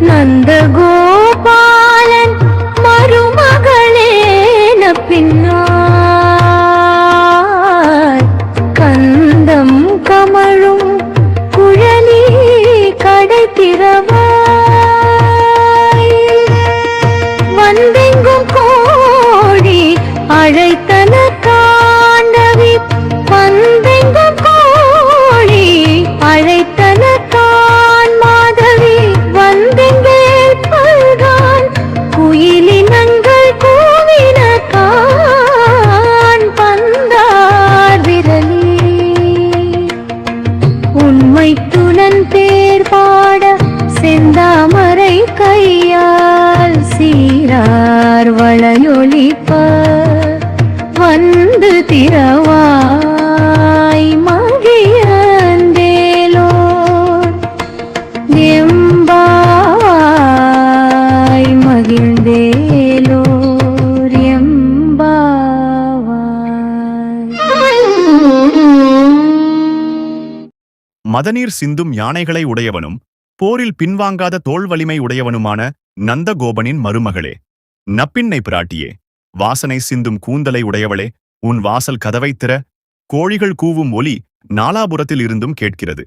நந்த கோபாலன் மருமகளேன பின்னார் கந்தம் கமழும் குழலி கடை திறவாய் வந்தெங்கும் கோழி அழைத்தன காண்டவி வந்தெங்கும் கோழி அழைத்தன கான் மாதவி வந்தெங்கேல் பல்கான் குயிலினங்கள் கூவின கான் பந்தார் விரலி உண்மை துணன் பேர் பாட செந்தாமரை கையால் சீரார் வளையொலிப்ப வந்து திரவாய் மகிழ்ந்தேலோர் எம்பாவாய் மகிழ்ந்தேலோர் எம்பாவாய். மதநீர் சிந்தும் யானைகளை உடையவனும் போரில் பின்வாங்காத தோள் வலிமை உடையவனுமான நந்தகோபனின் மருமகளே, நப்பின்னை பிராட்டியே, வாசனை சிந்தும் கூந்தலை உடையவளே, உன் வாசல் கதவைத் திற. கோழிகள் கூவும் ஒலி நாலாபுரத்தில் இருந்தும் கேட்கிறது.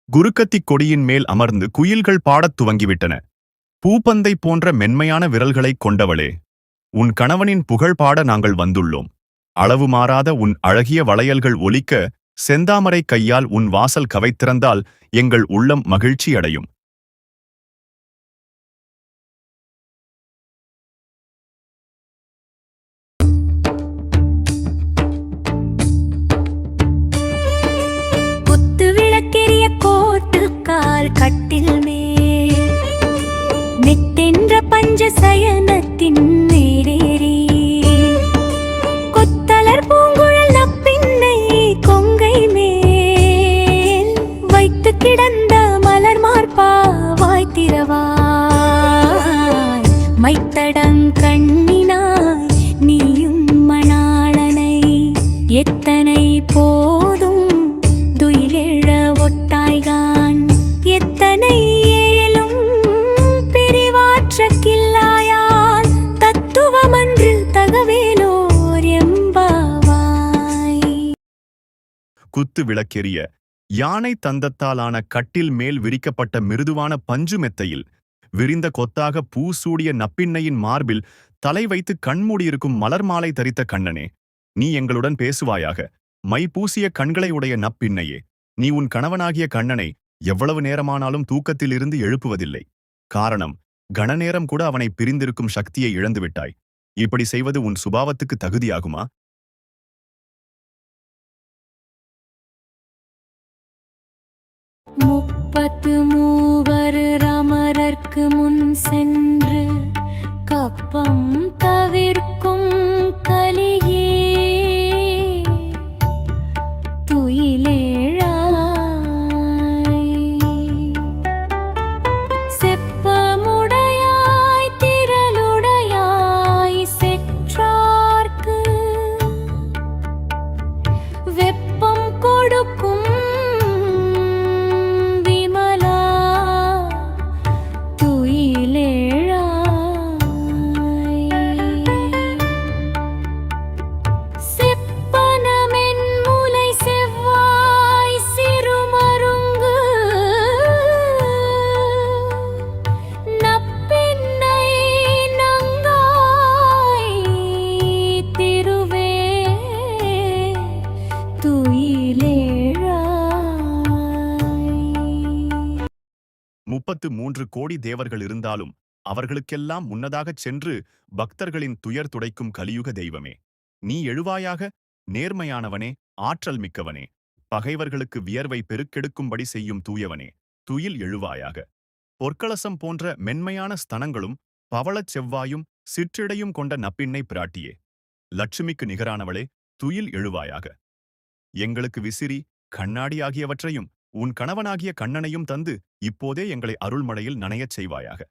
குருக்கத்திக் கொடியின் மேல் அமர்ந்து குயில்கள் பாடத் துவங்கிவிட்டன. பூப்பந்தை போன்ற மென்மையான விரல்களைக் கொண்டவளே, உன் கணவனின் புகழ் பாட நாங்கள் வந்துள்ளோம். அளவு மாறாத உன் அழகிய வளையல்கள் ஒலிக்க செந்தாமரை கையால் உன் வாசல் கவைத்திறந்தால் எங்கள் உள்ளம் மகிழ்ச்சியடையும். குத்து விளக்கெரிய கோட்டுக்கால் கட்டில் மேல் மெத்தென்ற பஞ்ச சயனத்தின் நேரேறி கொத்தலர் பூங்குழல் நப்பின்னை கொங்கை மேல் வைத்து கிடந்த மலர் மார்பா வாய்த்திரவாய் மைத்தடங்கண்ணினாய் நீயும் மணாளனை எத்தனை போதும் துயிலெழ ஒட்டாய்கான் எத்தனை ஏழும் பிரிவாற்ற கில்லாயால் தத்துவமன்று தகவேலோர் எம்பாவாய். குத்து விளக்கெரிய யானை தந்தத்தாலான கட்டில் மேல் விரிக்கப்பட்ட மிருதுவான பஞ்சு மெத்தையில் விரிந்த கொத்தாக பூ சூடிய நப்பின்னையின் மார்பில் தலை வைத்து கண்மூடியிருக்கும் மலர் மாலை தரித்த கண்ணனே, நீ எங்களுடன் பேசுவாயாக. மை பூசிய கண்களை உடைய நப்பின்னையே, நீ உன் கணவனாகிய கண்ணனை எவ்வளவு நேரமானாலும் தூக்கத்திலிருந்து எழுப்புவதில்லை. காரணம், கணநேரம் கூட அவனை பிரிந்திருக்கும் சக்தியை இழந்துவிட்டாய். இப்படி செய்வது உன் சுபாவத்துக்கு தகுதியாகுமா? முப்பத்து மூவர் ராமரர்க்கு முன் சென்று கப்பம் தவிர்க்கும் கலியே துயிலேழாய் செப்பமுடையாய் திரளுடையாய் செற்றார்க்கு வெப்பம் கொடுக்கும் முப்பத்து 3 கோடி தேவர்கள் இருந்தாலும் அவர்களுக்கெல்லாம் முன்னதாகச் சென்று பக்தர்களின் துயர் துடைக்கும் கலியுக தெய்வமே, நீ எழுவாயாக. நேர்மையானவனே, ஆற்றல் மிக்கவனே, பகைவர்களுக்கு வியர்வை பெருக்கெடுக்கும்படி செய்யும் தூயவனே, துயில் எழுவாயாக. பொற்களசம் போன்ற மென்மையான ஸ்தனங்களும் பவளச் செவ்வாயும் சிற்றிடையும் கொண்ட நப்பிண்ணை பிராட்டியே, லட்சுமிக்கு நிகரானவளே, துயில் எழுவாயாக. எங்களுக்கு விசிறி, கண்ணாடி ஆகியவற்றையும் உன் கணவனாகிய கண்ணனையும் தந்து இப்போதே எங்களை அருள்மழையில் நனையச் செய்வாயாக.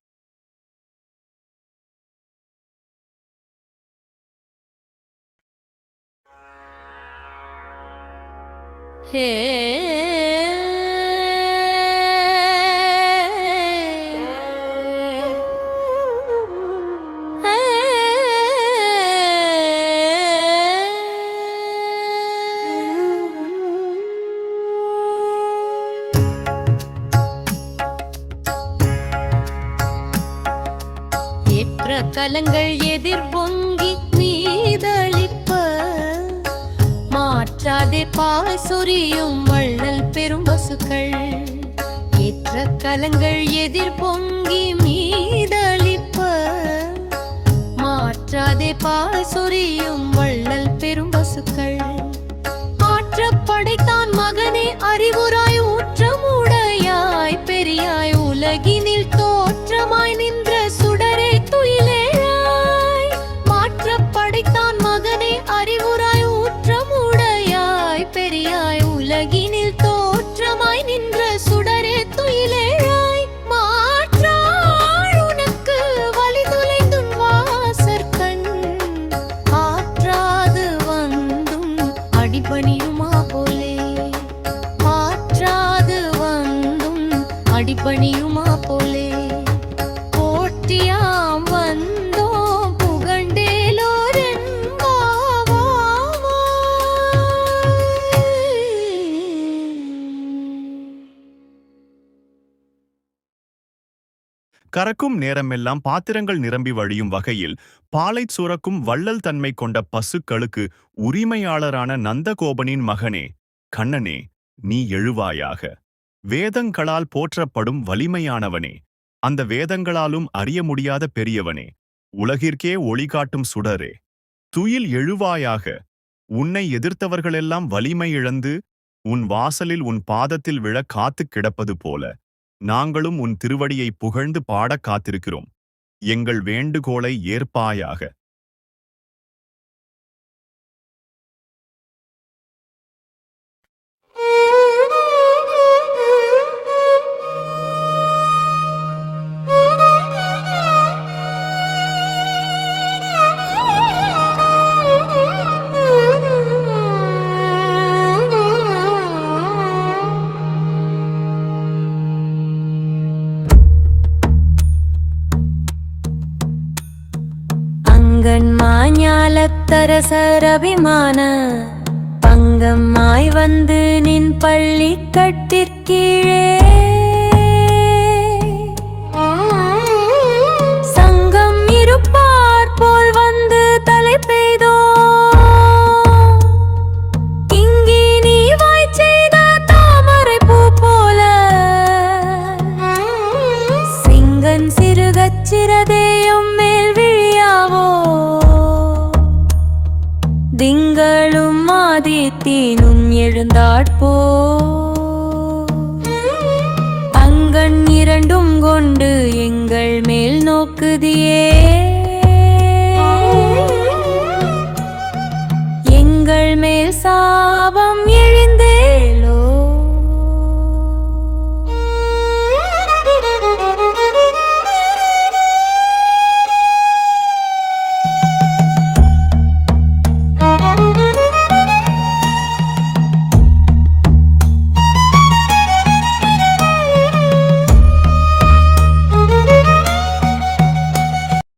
ஹே ஏற்ற கலங்கள் எதிர் பொங்கி மீதளிப்ப மாற்றாதே பாய் சொரியும் வள்ளல் பெரும் பசுக்கள். ஏற்ற கலங்கள் எதிர் பொங்கி மீதளிப்ப மாற்றாதே பாய் சொரியும் வள்ளல் பெரும் பசுக்கள். ஆற்றப் படைத்தான் மகனே அறிவுராய் ஊற்றமுடையாய் பெரியாய் உலகினில் தோற்றமாய் நின்ற சுடரே துயிலேயாய். மாற்றப் படைத்தான் மகனே அறிவுராய் ஊற்றமுடையாய் பெரியாய் உலகினில் தோற்றமாய் நின்ற சுடரே துயிலேயாய். மாற்றாள் உனக்கு வழி துளைந்துன் வாசற்கண் ஆற்றாது வந்தும் அடிபணியுமா போலே. மாற்றாது வந்தும் அடிபணியுமா போலே. போற்றியாம் வந்தோம் கறக்கும் நேரமெல்லாம் பாத்திரங்கள் நிரம்பி வழியும் வகையில் பாலைச் சுரக்கும் வள்ளல் தன்மை கொண்ட பசுக்களுக்கு உரிமையாளரான நந்தகோபனின் மகனே, கண்ணனே, நீ எழுவாயாக. வேதங்களால் போற்றப்படும் வலிமையானவனே, அந்த வேதங்களாலும் அறிய முடியாத பெரியவனே, உலகிற்கே ஒளிகாட்டும் சுடரே, துயில் எழுவாயாக. உன்னை எதிர்த்தவர்களெல்லாம் வலிமை இழந்து உன் வாசலில் உன் பாதத்தில் விழ காத்துக் கிடப்பது போல நாங்களும் உன் திருவடியை புகழ்ந்து பாடக் காத்திருக்கிறோம். எங்கள் வேண்டுகோளை ஏற்பாயாக. மாஞாலத்தரசர் அபிமான பங்கம்மாய் வந்து நின் பள்ளி கட்டிற்கீழே சங்கம் இருப்பார் போல் வந்து தலை பெய்தோ. இங்கே நீ வாய் செய்த தாமரை பூ போல சிங்கன் சிறுகச்சிரதேயும் மேல் விழியாவோ. திங்களும் ஆதித்தீனும் எழுந்தாட்போ அங்கண் இரண்டும் கொண்டு எங்கள் மேல் நோக்குதியே. எங்கள் மேல் சாபம் எழுந்தேலோ.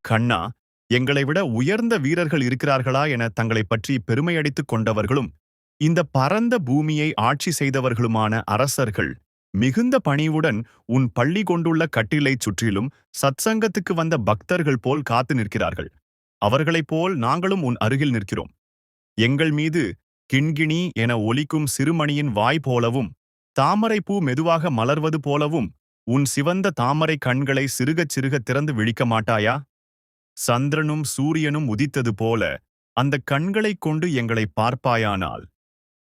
கண்ணா, எங்களை விட உயர்ந்த வீரர்கள் இருக்கிறார்களா என தங்களைப் பற்றி பெருமையடித்துக் கொண்டவர்களும் இந்த பரந்த பூமியை ஆட்சி செய்தவர்களுமான அரசர்கள் மிகுந்த பணிவுடன் உன் பள்ளி கொண்டுள்ள கட்டிலைச் சுற்றிலும் சத்சங்கத்துக்கு வந்த பக்தர்கள் போல் காத்து நிற்கிறார்கள். அவர்களைப் போல் நாங்களும் உன் அருகில் நிற்கிறோம். எங்கள் மீது கிண்கிணி என ஒலிக்கும் சிறுமணியின் வாய் போலவும் தாமரைப்பூ மெதுவாக மலர்வது போலவும் உன் சிவந்த தாமரை கண்களை சிறுகச் சிறுக திறந்து விழிக்க மாட்டாயா? சந்திரனும் சூரியனும் உதித்தது போல அந்த கண்களைக் கொண்டு எங்களை பார்ப்பாயானால்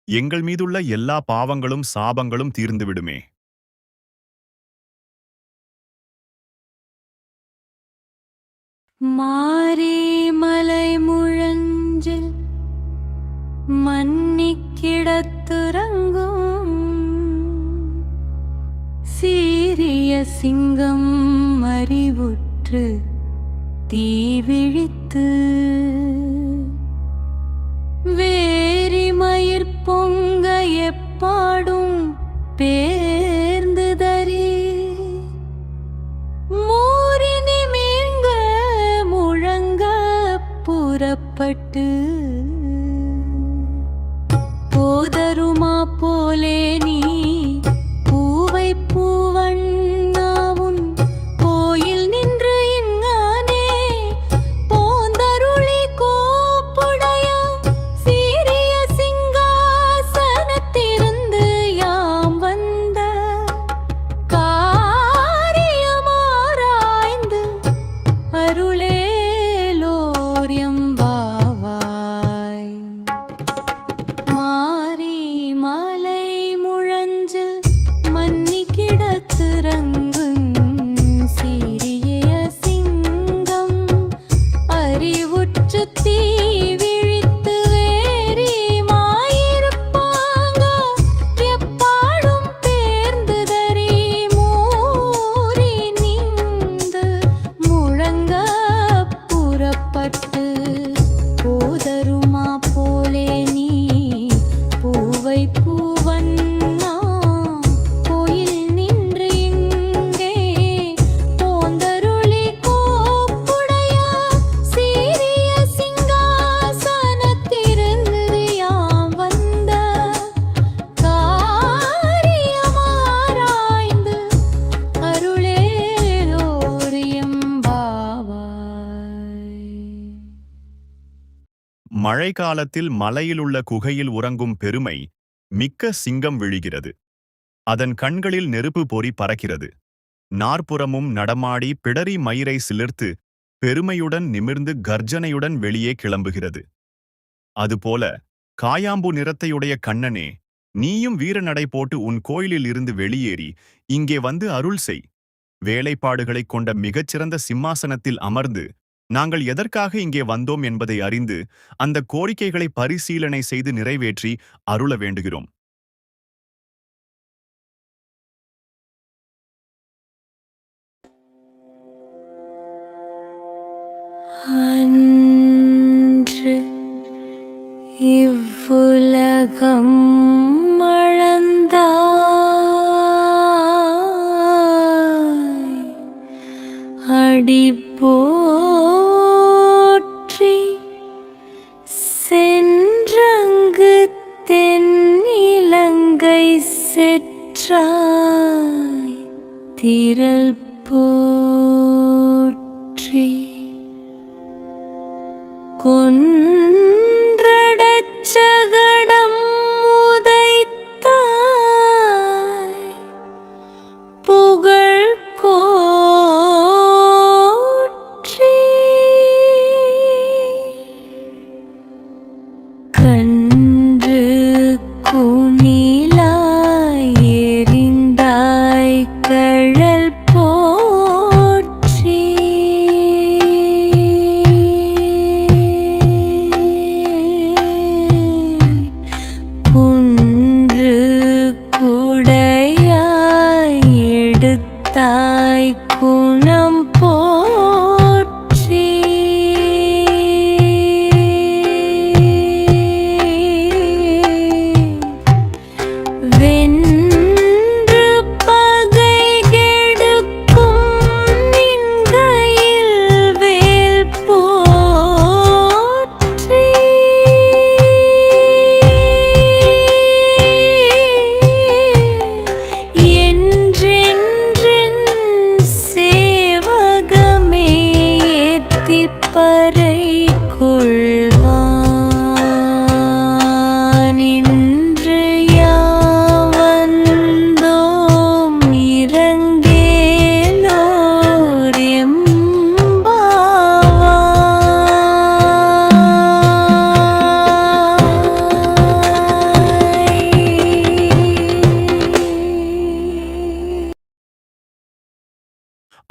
எங்கள் மீதுள்ள எல்லா பாவங்களும் சாபங்களும் தீர்ந்துவிடுமே. மாறி மலை முழஞ்சில் மன்னிக் கிடத்துறங்கும் சீரிய சிங்கம் அறிவுற்று தீவிழித்து வேரி மயிர் பொங்க எப்பாடும் பேர்ந்துதறி மூரினி மீங்க முழங்க புறப்பட்டு போதருமா போலே நீ பூவை பூவண்ணாவும் கோயில் நின்று இங்கானே போந்தருளி கோப்புடைய சீரிய சிங்காசனத்திருந்து யாம் வந்த காரியமாராய்ந்து அருளேலோரியம் பாவாய். மாறி மலை முழஞ்சு மன்னி கிடத்துறங்கும் சீரிய சிங்கம் அறிவுற்று தீவிழித்து வேரி மாயிருப்பாங்க எப்பாடும் பேர்ந்துதறி மூறி நீந்து முழங்க புறப்பட்டு போதருமா போலே நீ பூவை பூவண்ணா கோயில் நின்று இங்கே போந்தருளி கோப்புடைய சீரிய சிங்காசனத்திருந்து யாம் வந்த காரியமாராய்ந்து அருளேலோரியம் பாவாய். மழை காலத்தில் மலையிலுள்ள குகையில் உறங்கும் பெருமை மிக்க சிங்கம் விழுகிறது. அதன் கண்களில் நெருப்பு பொறி பறக்கிறது. நாற்புறமும் நடமாடி பிடரி மயிரை சிலிர்த்து பெருமையுடன் நிமிர்ந்து கர்ஜனையுடன் வெளியே கிளம்புகிறது. அதுபோல காயாம்பு நிறத்தையுடைய கண்ணனே, நீயும் வீரநடை போட்டு உன் கோயிலில் இருந்து வெளியேறி இங்கே வந்து அருள் செய். வேலைப்பாடுகளைக் கொண்ட மிகச்சிறந்த சிம்மாசனத்தில் அமர்ந்து நாங்கள் எதற்காக இங்கே வந்தோம் என்பதை அறிந்து அந்த கோரிக்கைகளை பரிசீலனை செய்து நிறைவேற்றி அருள வேண்டுகிறோம். அன்று இவ்வுலகம் மழந்தாய் அடி போற்றி சென்றங்கு தென்னிலங்கை செற்றாய் திரள் போற்றி கொன்றடச்சகடம் உதைத்தாய் புகழ் கோற்றி கன்று குனிலாய் எறிந்தாய் கழல் போல்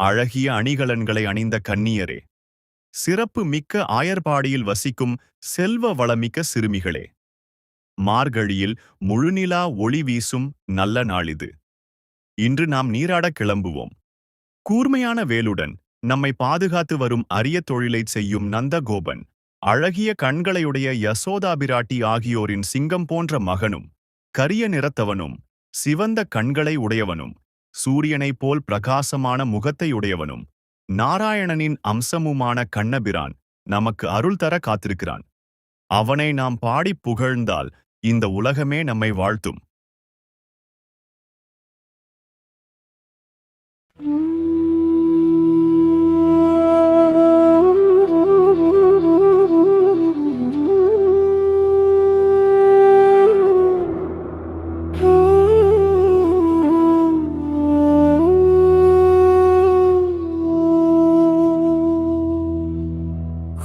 அழகிய அணிகலன்களை அணிந்த கன்னியரே, சிறப்பு மிக்க ஆயர்பாடியில் வசிக்கும் செல்வ வளமிக்க சிறுமிகளே, மார்கழியில் முழுநிலா ஒளி வீசும் நல்ல நாளிது. இன்று நாம் நீராடக் கிளம்புவோம். கூர்மையான வேலுடன் நம்மை பாதுகாத்து வரும் அரிய தொழிலைச் செய்யும் நந்தகோபன், அழகிய கண்களையுடைய யசோதாபிராட்டி ஆகியோரின் சிங்கம் போன்ற மகனும், கரிய நிறத்தவனும், சிவந்த கண்களை உடையவனும், சூரியனைப் போல் பிரகாசமான முகத்தையுடையவனும், நாராயணனின் அம்சமுமான கண்ணபிரான் நமக்கு அருள் தர காத்திருக்கிறான். அவனை நாம் பாடிப் புகழ்ந்தால் இந்த உலகமே நம்மை வாழ்த்தும்.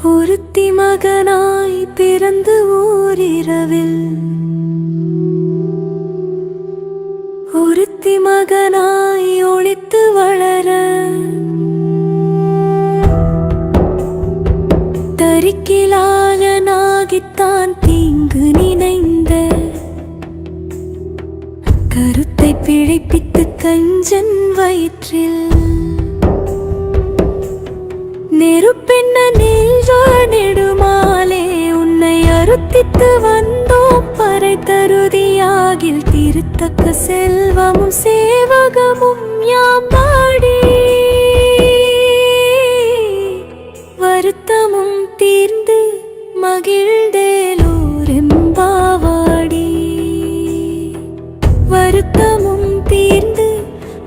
ஒருத்தி மகனாய் பிறந்து ஓரிரவில், ஒருத்தி மகனாய் ஒளித்து வளர, தரிக்கிலாகனாகித்தான் தீங்கு நினைந்த, கருத்தை பிழைப்பித்து கஞ்சன் வயிற்றில் நெருப்பென்ன நெடுமாலே உன்னை அறுத்தித்து வந்தோம் பறை தருதியாகில் திருத்தக்க செல்வமும் சேவகமும் யாம் பாடி, வருத்தமும் தீர்ந்து மகிழ்ந்தேலோரெம்பாவாடி, வருத்தமும் தீர்ந்து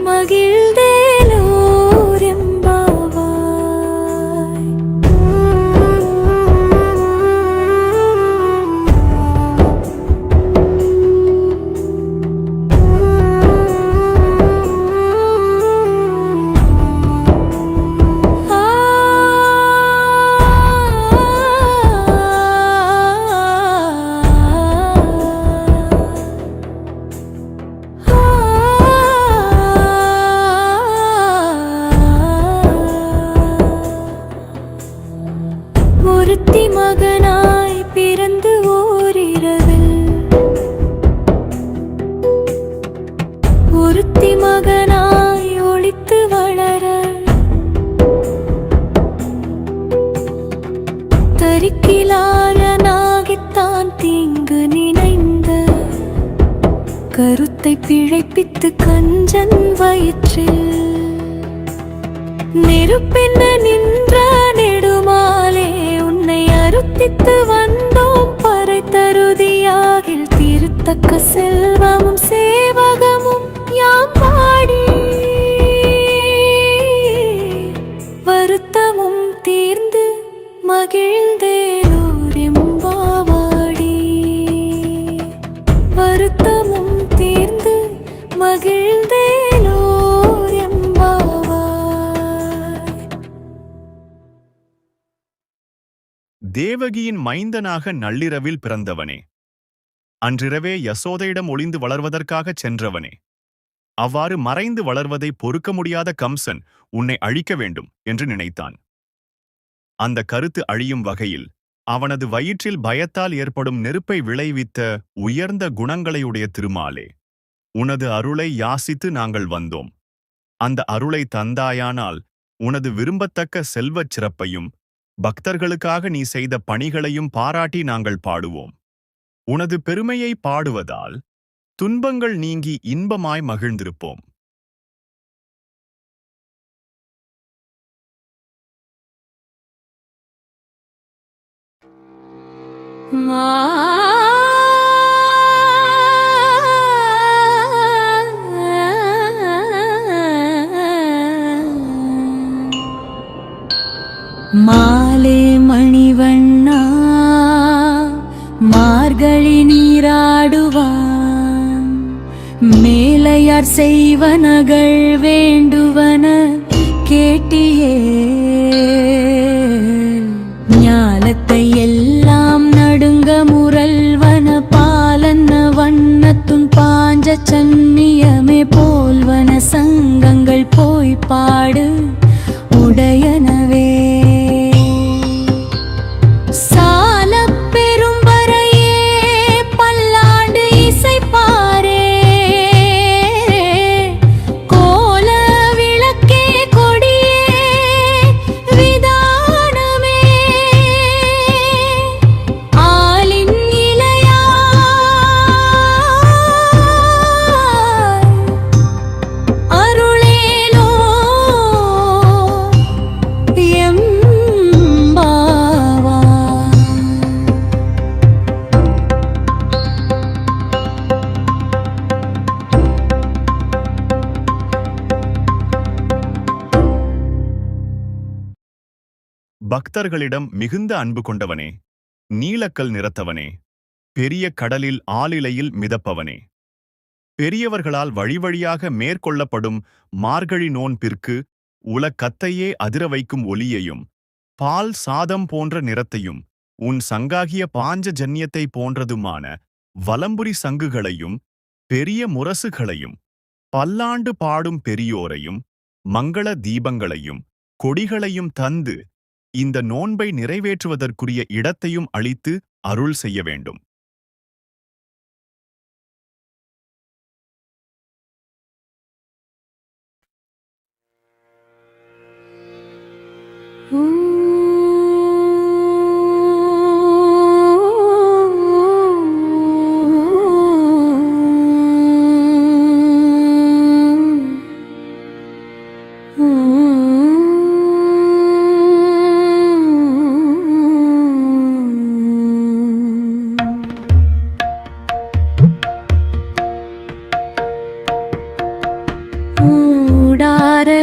மகிழ்ந்தேலோரெம்பாவாய். ஒருத்தி மகனாய் பிறந்து ஓரிரவில், ஒருத்தி மகனாய் ஒளித்து வளர, தரிக்கிலாரனாகித்தான் தீங்கு நினைந்த, கருத்தை பிழைப்பித்து கஞ்சன் வயிற்றில் நெருப்பென்ன நின்ற நெடுமாலே உன்னை அறுத்தித்து வந்தோம் பறை தருதியாகில் திருத்தக்க செல்வமும் சேவகமும் யாம் பாடி, வருத்தமும் தீர்ந்து மகிழ்ந்தேலோரெம்பாவாடி, வருத்தமும் தீர்ந்து மகிழ்ந்தேலோரெம்பாவாய். தேவகியின் மைந்தனாக நள்ளிரவில் பிறந்தவனே, அன்றிரவே யசோதையிடம் ஒளிந்து வளர்வதற்காகச் சென்றவனே, அவ்வாறு மறைந்து வளர்வதை பொறுக்க முடியாத கம்சன் உன்னை அழிக்க வேண்டும் என்று நினைத்தான். அந்த கருத்து அழியும் வகையில் அவனது வயிற்றில் பயத்தால் ஏற்படும் நெருப்பை விளைவித்த உயர்ந்த குணங்களையுடைய திருமாலே, உனது அருளை யாசித்து நாங்கள் வந்தோம். அந்த அருளை தந்தாயானால் உனது விரும்பத்தக்க செல்வச் சிறப்பையும் பக்தர்களுக்காக நீ செய்த பணிகளையும் பாராட்டி நாங்கள் பாடுவோம். உனது பெருமையை பாடுவதால் துன்பங்கள் நீங்கி இன்பமாய் மகிழ்ந்திருப்போம். மாலே மணிவண்ணா மார்கழி நீராடுவான், மேலையார் செய்வனகள் வேண்டுவன கேட்டியே, ஞாலத்தை எல்லாம் நடுங்க முரல்வன பாலன்ன வண்ணத்துன் பாஞ்ச சன்னியமே போல்வன சங்கங்கள் போய் பாடு பக்தர்களிடம் மிகுந்த அன்பு கொண்டவனே, நீலக்கல் நிறத்தவனே, பெரிய கடலில் ஆலிலையில் மிதப்பவனே, பெரியவர்களால் வழிவழியாக மேற்கொள்ளப்படும் மார்கழி நோன்பிற்கு உலகத்தையே அதிர வைக்கும் ஒளியையும், பால் சாதம் போன்ற நிறத்தையும், உன் சங்காகிய பாஞ்சஜன்யத்தை போன்றதுமான வலம்புரி சங்குகளையும், பெரிய முரசுகளையும், பல்லாண்டு பாடும் பெரியோரையும், மங்கள தீபங்களையும், கொடிகளையும் தந்து, இந்த நோன்பை நிறைவேற்றுவதற்குரிய இடத்தையும் அளித்து அருள் செய்ய வேண்டும்.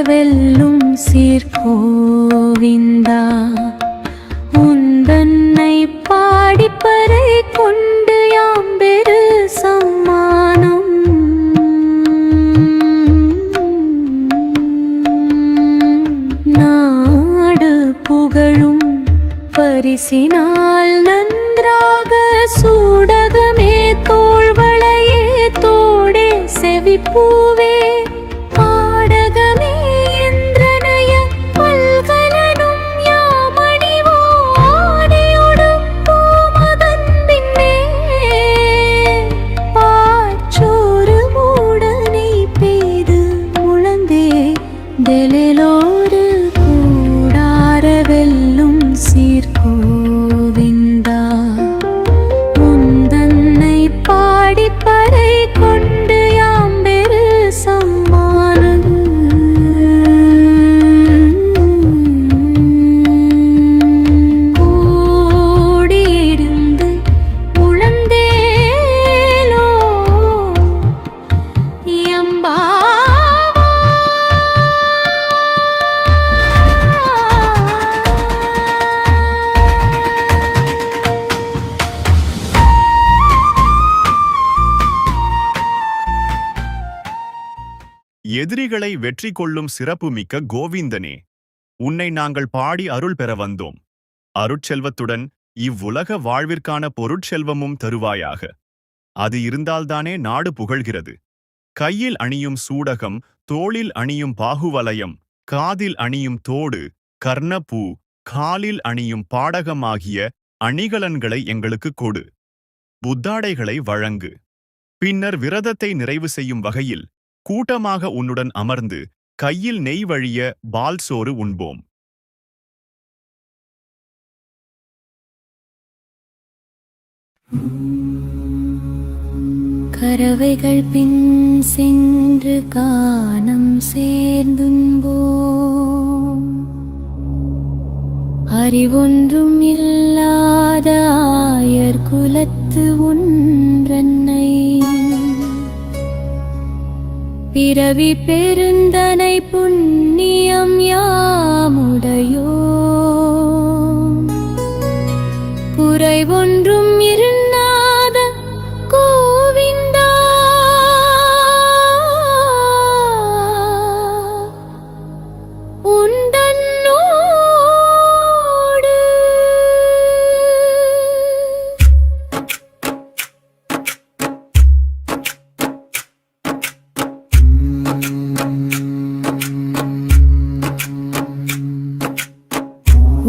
வெல்லும் சீர்கோவிந்தா, உந்தன்னை பாடிப்பறை கொண்டு யாம் பெரு சம்மானம். நாடு புகழும் பரிசினால் நன்றாக சூடகமே தோள்வளையே தோடே செவிப்பூவே டெலிலோடு கூடார வெல்லும் சீர்கோவிந்தா, உந்தன்னை பாடிப்பறை கொண்டு யாம் பெரு சம்மானம். கோடியிருந்து உழந்தேலோ எம்பா எதிரிகளை வெற்றி கொள்ளும் சிறப்புமிக்க கோவிந்தனே, உன்னை நாங்கள் பாடி அருள் பெற வந்தோம். அருட்செல்வத்துடன் இவ்வுலக வாழ்விற்கான பொருட்செல்வமும் தருவாயாக. அது இருந்தால்தானே நாடு புகழ்கிறது. கையில் அணியும் சூடகம், தோளில் அணியும் பாகுவலயம், காதில் அணியும் தோடு, கர்ணப்பூ, காலில் அணியும் பாடகமாகிய அணிகலன்களை எங்களுக்கு கொடு. புத்தாடைகளை வழங்கு. பின்னர் விரதத்தை நிறைவு செய்யும் வகையில் கூட்டமாக உன்னுடன் அமர்ந்து கையில் நெய் வழிய பால் சோறு உண்போம். கரவைகள் பின் சென்று கானம் சேர்ந்துன்போம். அறிவொன்றும் இல்லாத ஆயர் குலத்து ஒன்றன்னை பிறவி பெருந்தனை புண்ணியம் யாமுடையோ. குறைவொன்றும் இருந்தாத கோவிந்தா, உந்தன்னோடு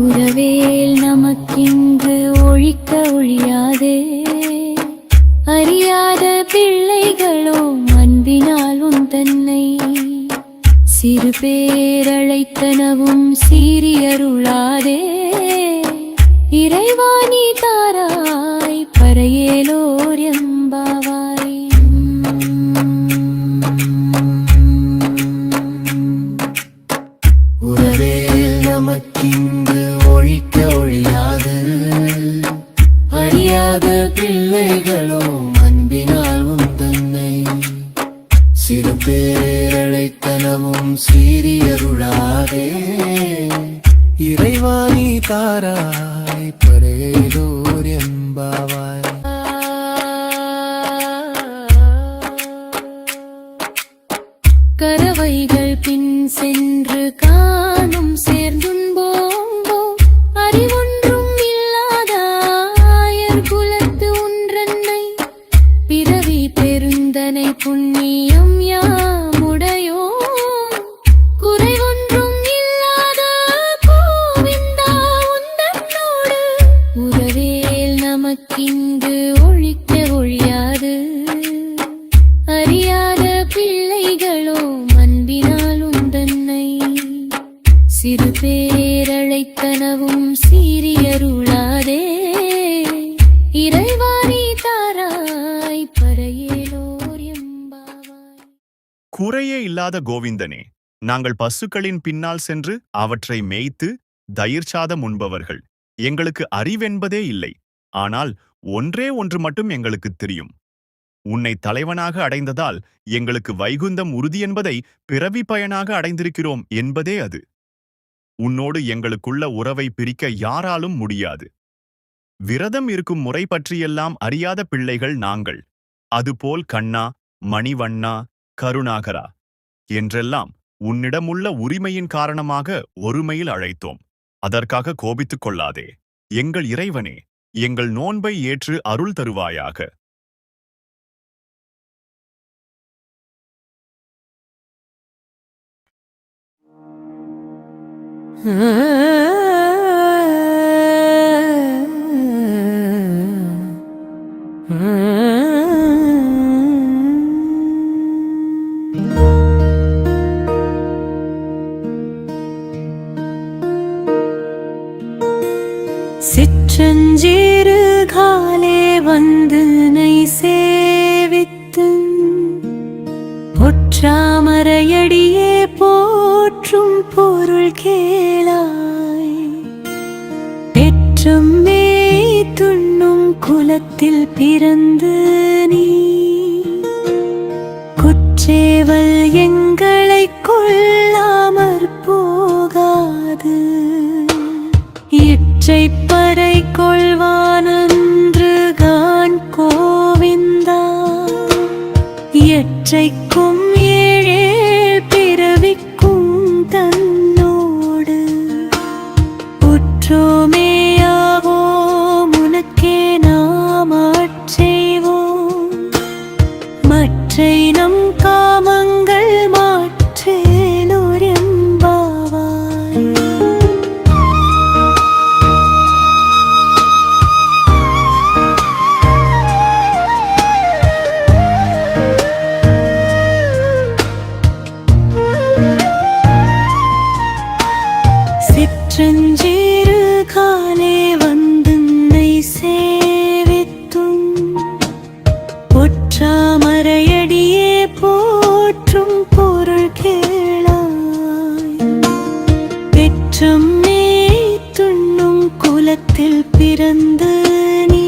உறவேல் நமக்கின்று ஒழிக்க ஒழியாதே. அறியாத பிள்ளைகளோ அன்பினால் உந்தன்னை சிறு பேரழைத்தனவும் சீரியருளாதே. இறைவாணி தாராய் பறையேலோர் எம்பாவாய். உறவேல் நமக்கின்று ஒழிக்க ஒழியாது. அறியாத பிள்ளைகளோ அன்பினால் உந்தன்னை சிறு பேரழைத்தனவும் சீரியருளாதே. இறைவாணி தாராய் பரையேலோர் எம்பாவாய். கரவைகள் பின் சென்று காணும் சேர்ந்துண்போம்போ அறிவொன்றும் இல்லாத ஆயர் குலத்து ஒன்றன்னை பிறவி பெருந்தனை புண்ணியம் யாமுடையோ குறைவொன்றும் இல்லாத கோவிந்தா உந்தன்னோடு உறவேல் நமக்கிங்கு ஒழிக்க ஒழியாது அறியாத பிள்ளைகளோ அன்பினால் உந்தன்னை சிறு பேரழைத்தனவும் சீரியருளாதே இறைவாணி தாராய் பரையேலோர் எம்பாவாய். குறையே இல்லாத கோவிந்தனே, நாங்கள் பசுக்களின் பின்னால் சென்று அவற்றை மேய்த்து தயிர்சாதம் உண்பவர்கள். எங்களுக்கு அறிவென்பதே இல்லை. ஆனால் ஒன்றே ஒன்று மட்டும் எங்களுக்குத் தெரியும். உன்னை தலைவனாக அடைந்ததால் எங்களுக்கு வைகுந்தம் உறுதி என்பதை பிறவி பயனாக அடைந்திருக்கிறோம் என்பதே அது. உன்னோடு எங்களுக்குள்ள உறவை பிரிக்க யாராலும் முடியாது. விரதம் இருக்கும் முறை பற்றியெல்லாம் அறியாத பிள்ளைகள் நாங்கள். அதுபோல் கண்ணா, மணிவண்ணா, கருணாகரா என்றெல்லாம் உன்னிடமுள்ள உரிமையின் காரணமாக ஒருமையில் அழைத்தோம். அதற்காக கோபித்துக் கொள்ளாதே. எங்கள் இறைவனே, எங்கள் நோன்பை ஏற்று அருள் தருவாயாக. சிற்றஞ்சிறு காலே வந்து நை சேவித்து பொற்றாமரையடியே போற்றும் பொருள் கேளாய். பெற்றும் மேய் துண்ணும் குலத்தில் பிறந்து நீ குற்றேவல் எங்களை கொள்ளாமற் போகாது. இற்றைப்பறை கொள்வானன்று கான் கோவிந்தா, எற்றைக்கும் ஏழேழ் பிறவிக்கும் தன்னோடு உற்றோமேயாவோம் உனக்கே நாம் ஆட்செய்வோம். மற்றை நம் காமங்கள் மாற்றேலோர் எம்பாவாய். சிற்றஞ்சிறு காலே வந்து நை சேவித்தும் பொற்றாமரையடியே போற்றும் பொருள் கேளாய். பெற்றும் மேய் துண்ணும் குலத்தில் பிறந்து நீ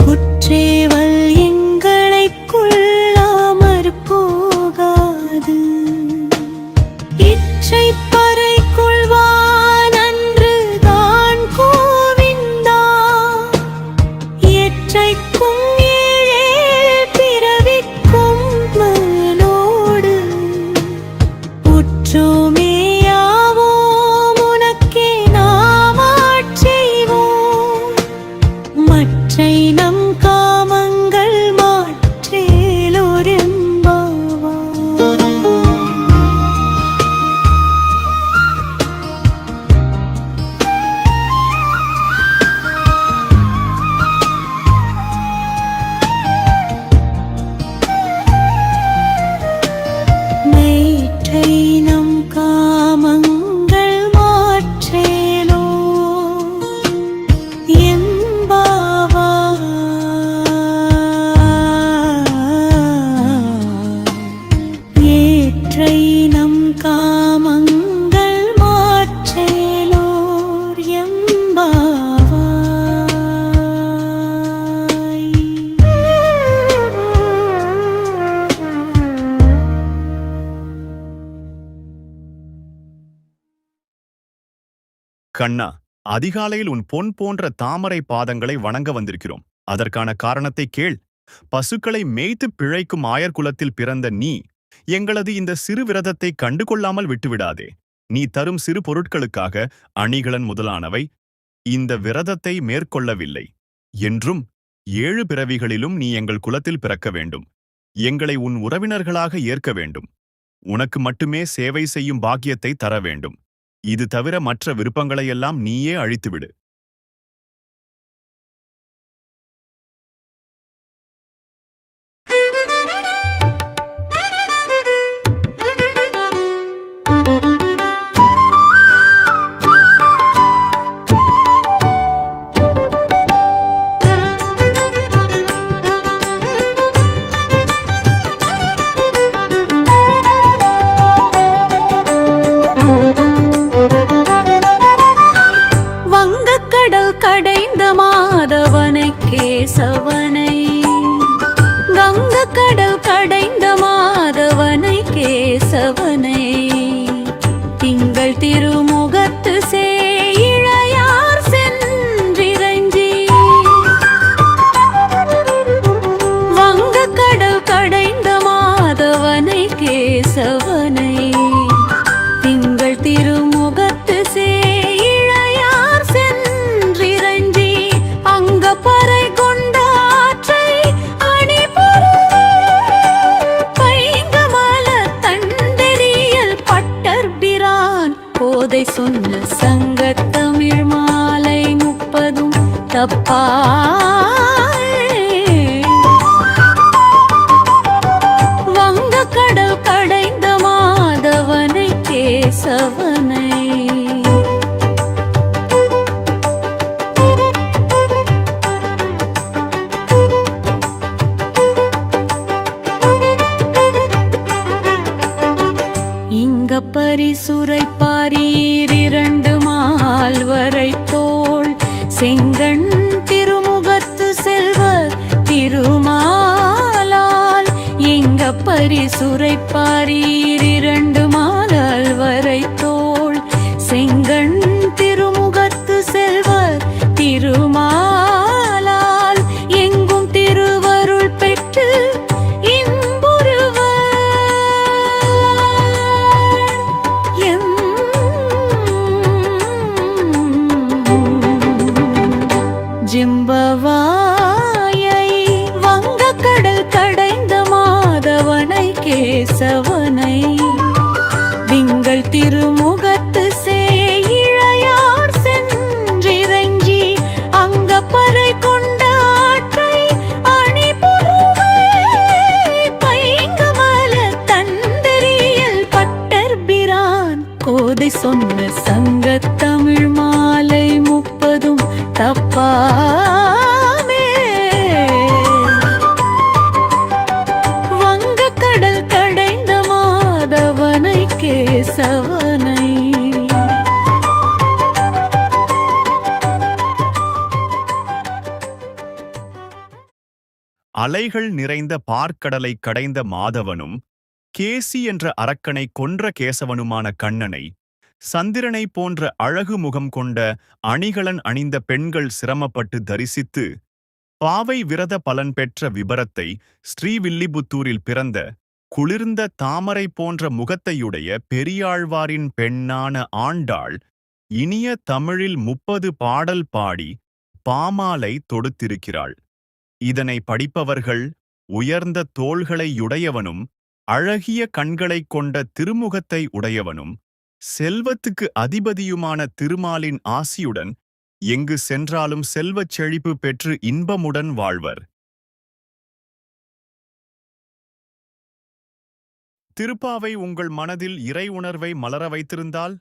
குற்றேவல் எங்களை கொள்ளாமற் போகாது. இற்றைப்பறை கொள்வானன்று தான் கோவிந்தா, எற்றைக்கும் ஏழேழ் பிறவிக்கும் மனோடு உற்றோமேயாவோம் உனக்கே நாம் ஆட்செய்வோம். மற்றை நம் காமங்கள் மாற்றேலோர் எம்பாவாய். மேற்றை நம் காமங்கள் மாற்றேலோர் எம்பாவாய். கண்ணா, அதிகாலையில் உன் பொன் போன்ற தாமரை பாதங்களை வணங்க வந்திருக்கிறோம். அதற்கான காரணத்தை கேள். பசுக்களை மேய்த்து பிழைக்கும் ஆயர்குலத்தில் பிறந்த நீ எங்களது இந்த சிறு விரதத்தை கண்டுகொள்ளாமல் விட்டுவிடாதே. நீ தரும் சிறு பொருட்களுக்காக அணிகலன் முதலானவை இந்த விரதத்தை மேற்கொள்ளவில்லை என்றும் 7 பிறவிகளிலும் நீ எங்கள் குலத்தில் பிறக்க வேண்டும். எங்களை உன் உறவினர்களாக ஏற்க வேண்டும். உனக்கு மட்டுமே சேவை செய்யும் பாக்கியத்தை தர வேண்டும். இது தவிர மற்ற விருப்பங்களையெல்லாம் நீயே அழித்துவிடு. வங்கக்கடல் கடைந்த மாதவனை கேசவனை, கங்கக்கடல் கடைந்த மாதவனை கேசவனை, திங்கள் திருமுகத்து சேயிழையார் சென்றிரஞ்சி, வங்கக்கடல் கடைந்த மாதவனை கேசவனை, திங்கள் திருமுகத்து சேயிழையார் சென்றிரஞ்சி, அங்கப்பறை கொண்ட ஆற்றை அணிபுரிவே, பைங்கமல தண்டெறியல் பட்டர்பிரான் போதை சொன்ன சங்கத்தமிழ் மாலை 30 தப்பாய், வங்கக்கடல் கடைந்த மாதவனை கேசவனை. இங்க பரிசுரை பாரீர் 2 மால்வரை தோள், செங்கண் திருமுகத்து செல்வர் திருமாலால், எங்க பரிசுரை பாரீர் 2 மால்வரை தோள், செங்கண் திருமுகத்து செல்வர் திருமாலால், எங்கும் திருவருள் பெற்று இன்புறுவர் எம் ஜிம்பவாயை, வங்கக்கடல் கடைந்த மாதவனை கேசவனை, திங்கள் திருமுகத்து சேயிழையார் சென்றிரஞ்சி, அங்கப்பறை கொண்ட ஆற்றை அணிபுரிவே, பைங்கமல தண்டெறியல் பட்டர்பிரான் கோதை சொன்ன சங்கத்தமிழ் மாலை 30 தப்பாமே, வங்கக்கடல் கடைந்த மாதவனை கேசவனை. அலைகள் நிறைந்த பார்க்கடலை கடைந்த மாதவனும் கேசி என்ற அரக்கனை கொன்ற கேசவனுமான கண்ணனை, சந்திரனை போன்ற அழகு முகம் கொண்ட அணிகலன் அணிந்த பெண்கள் சிரமப்பட்டு தரிசித்து பாவை விரத பலன் பெற்ற விபரத்தை ஸ்ரீவில்லிபுத்தூரில் பிறந்த குளிர்ந்த தாமரை போன்ற முகத்தையுடைய பெரியாழ்வாரின் பெண்ணான ஆண்டாள் இனிய தமிழில் 30 பாடல் பாடி பாமாலை தொடுத்திருக்கிறாள். இதனை படிப்பவர்கள் உயர்ந்த தோள்களையுடையவனும் அழகிய கண்களைக் கொண்ட திருமுகத்தை உடையவனும் செல்வத்துக்கு அதிபதியுமான திருமாலின் ஆசியுடன் எங்கு சென்றாலும் செல்வச் செழிப்பு பெற்று இன்பமுடன் வாழ்வர். திருப்பாவை உங்கள் மனதில் இறை உணர்வை மலர வைத்திருந்தால்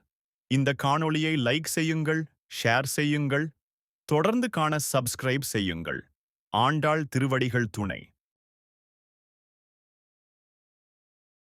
இந்த காணொளியை லைக் செய்யுங்கள், ஷேர் செய்யுங்கள், தொடர்ந்து காண சப்ஸ்கிரைப் செய்யுங்கள். ஆண்டாள் திருவடிகள் துணை.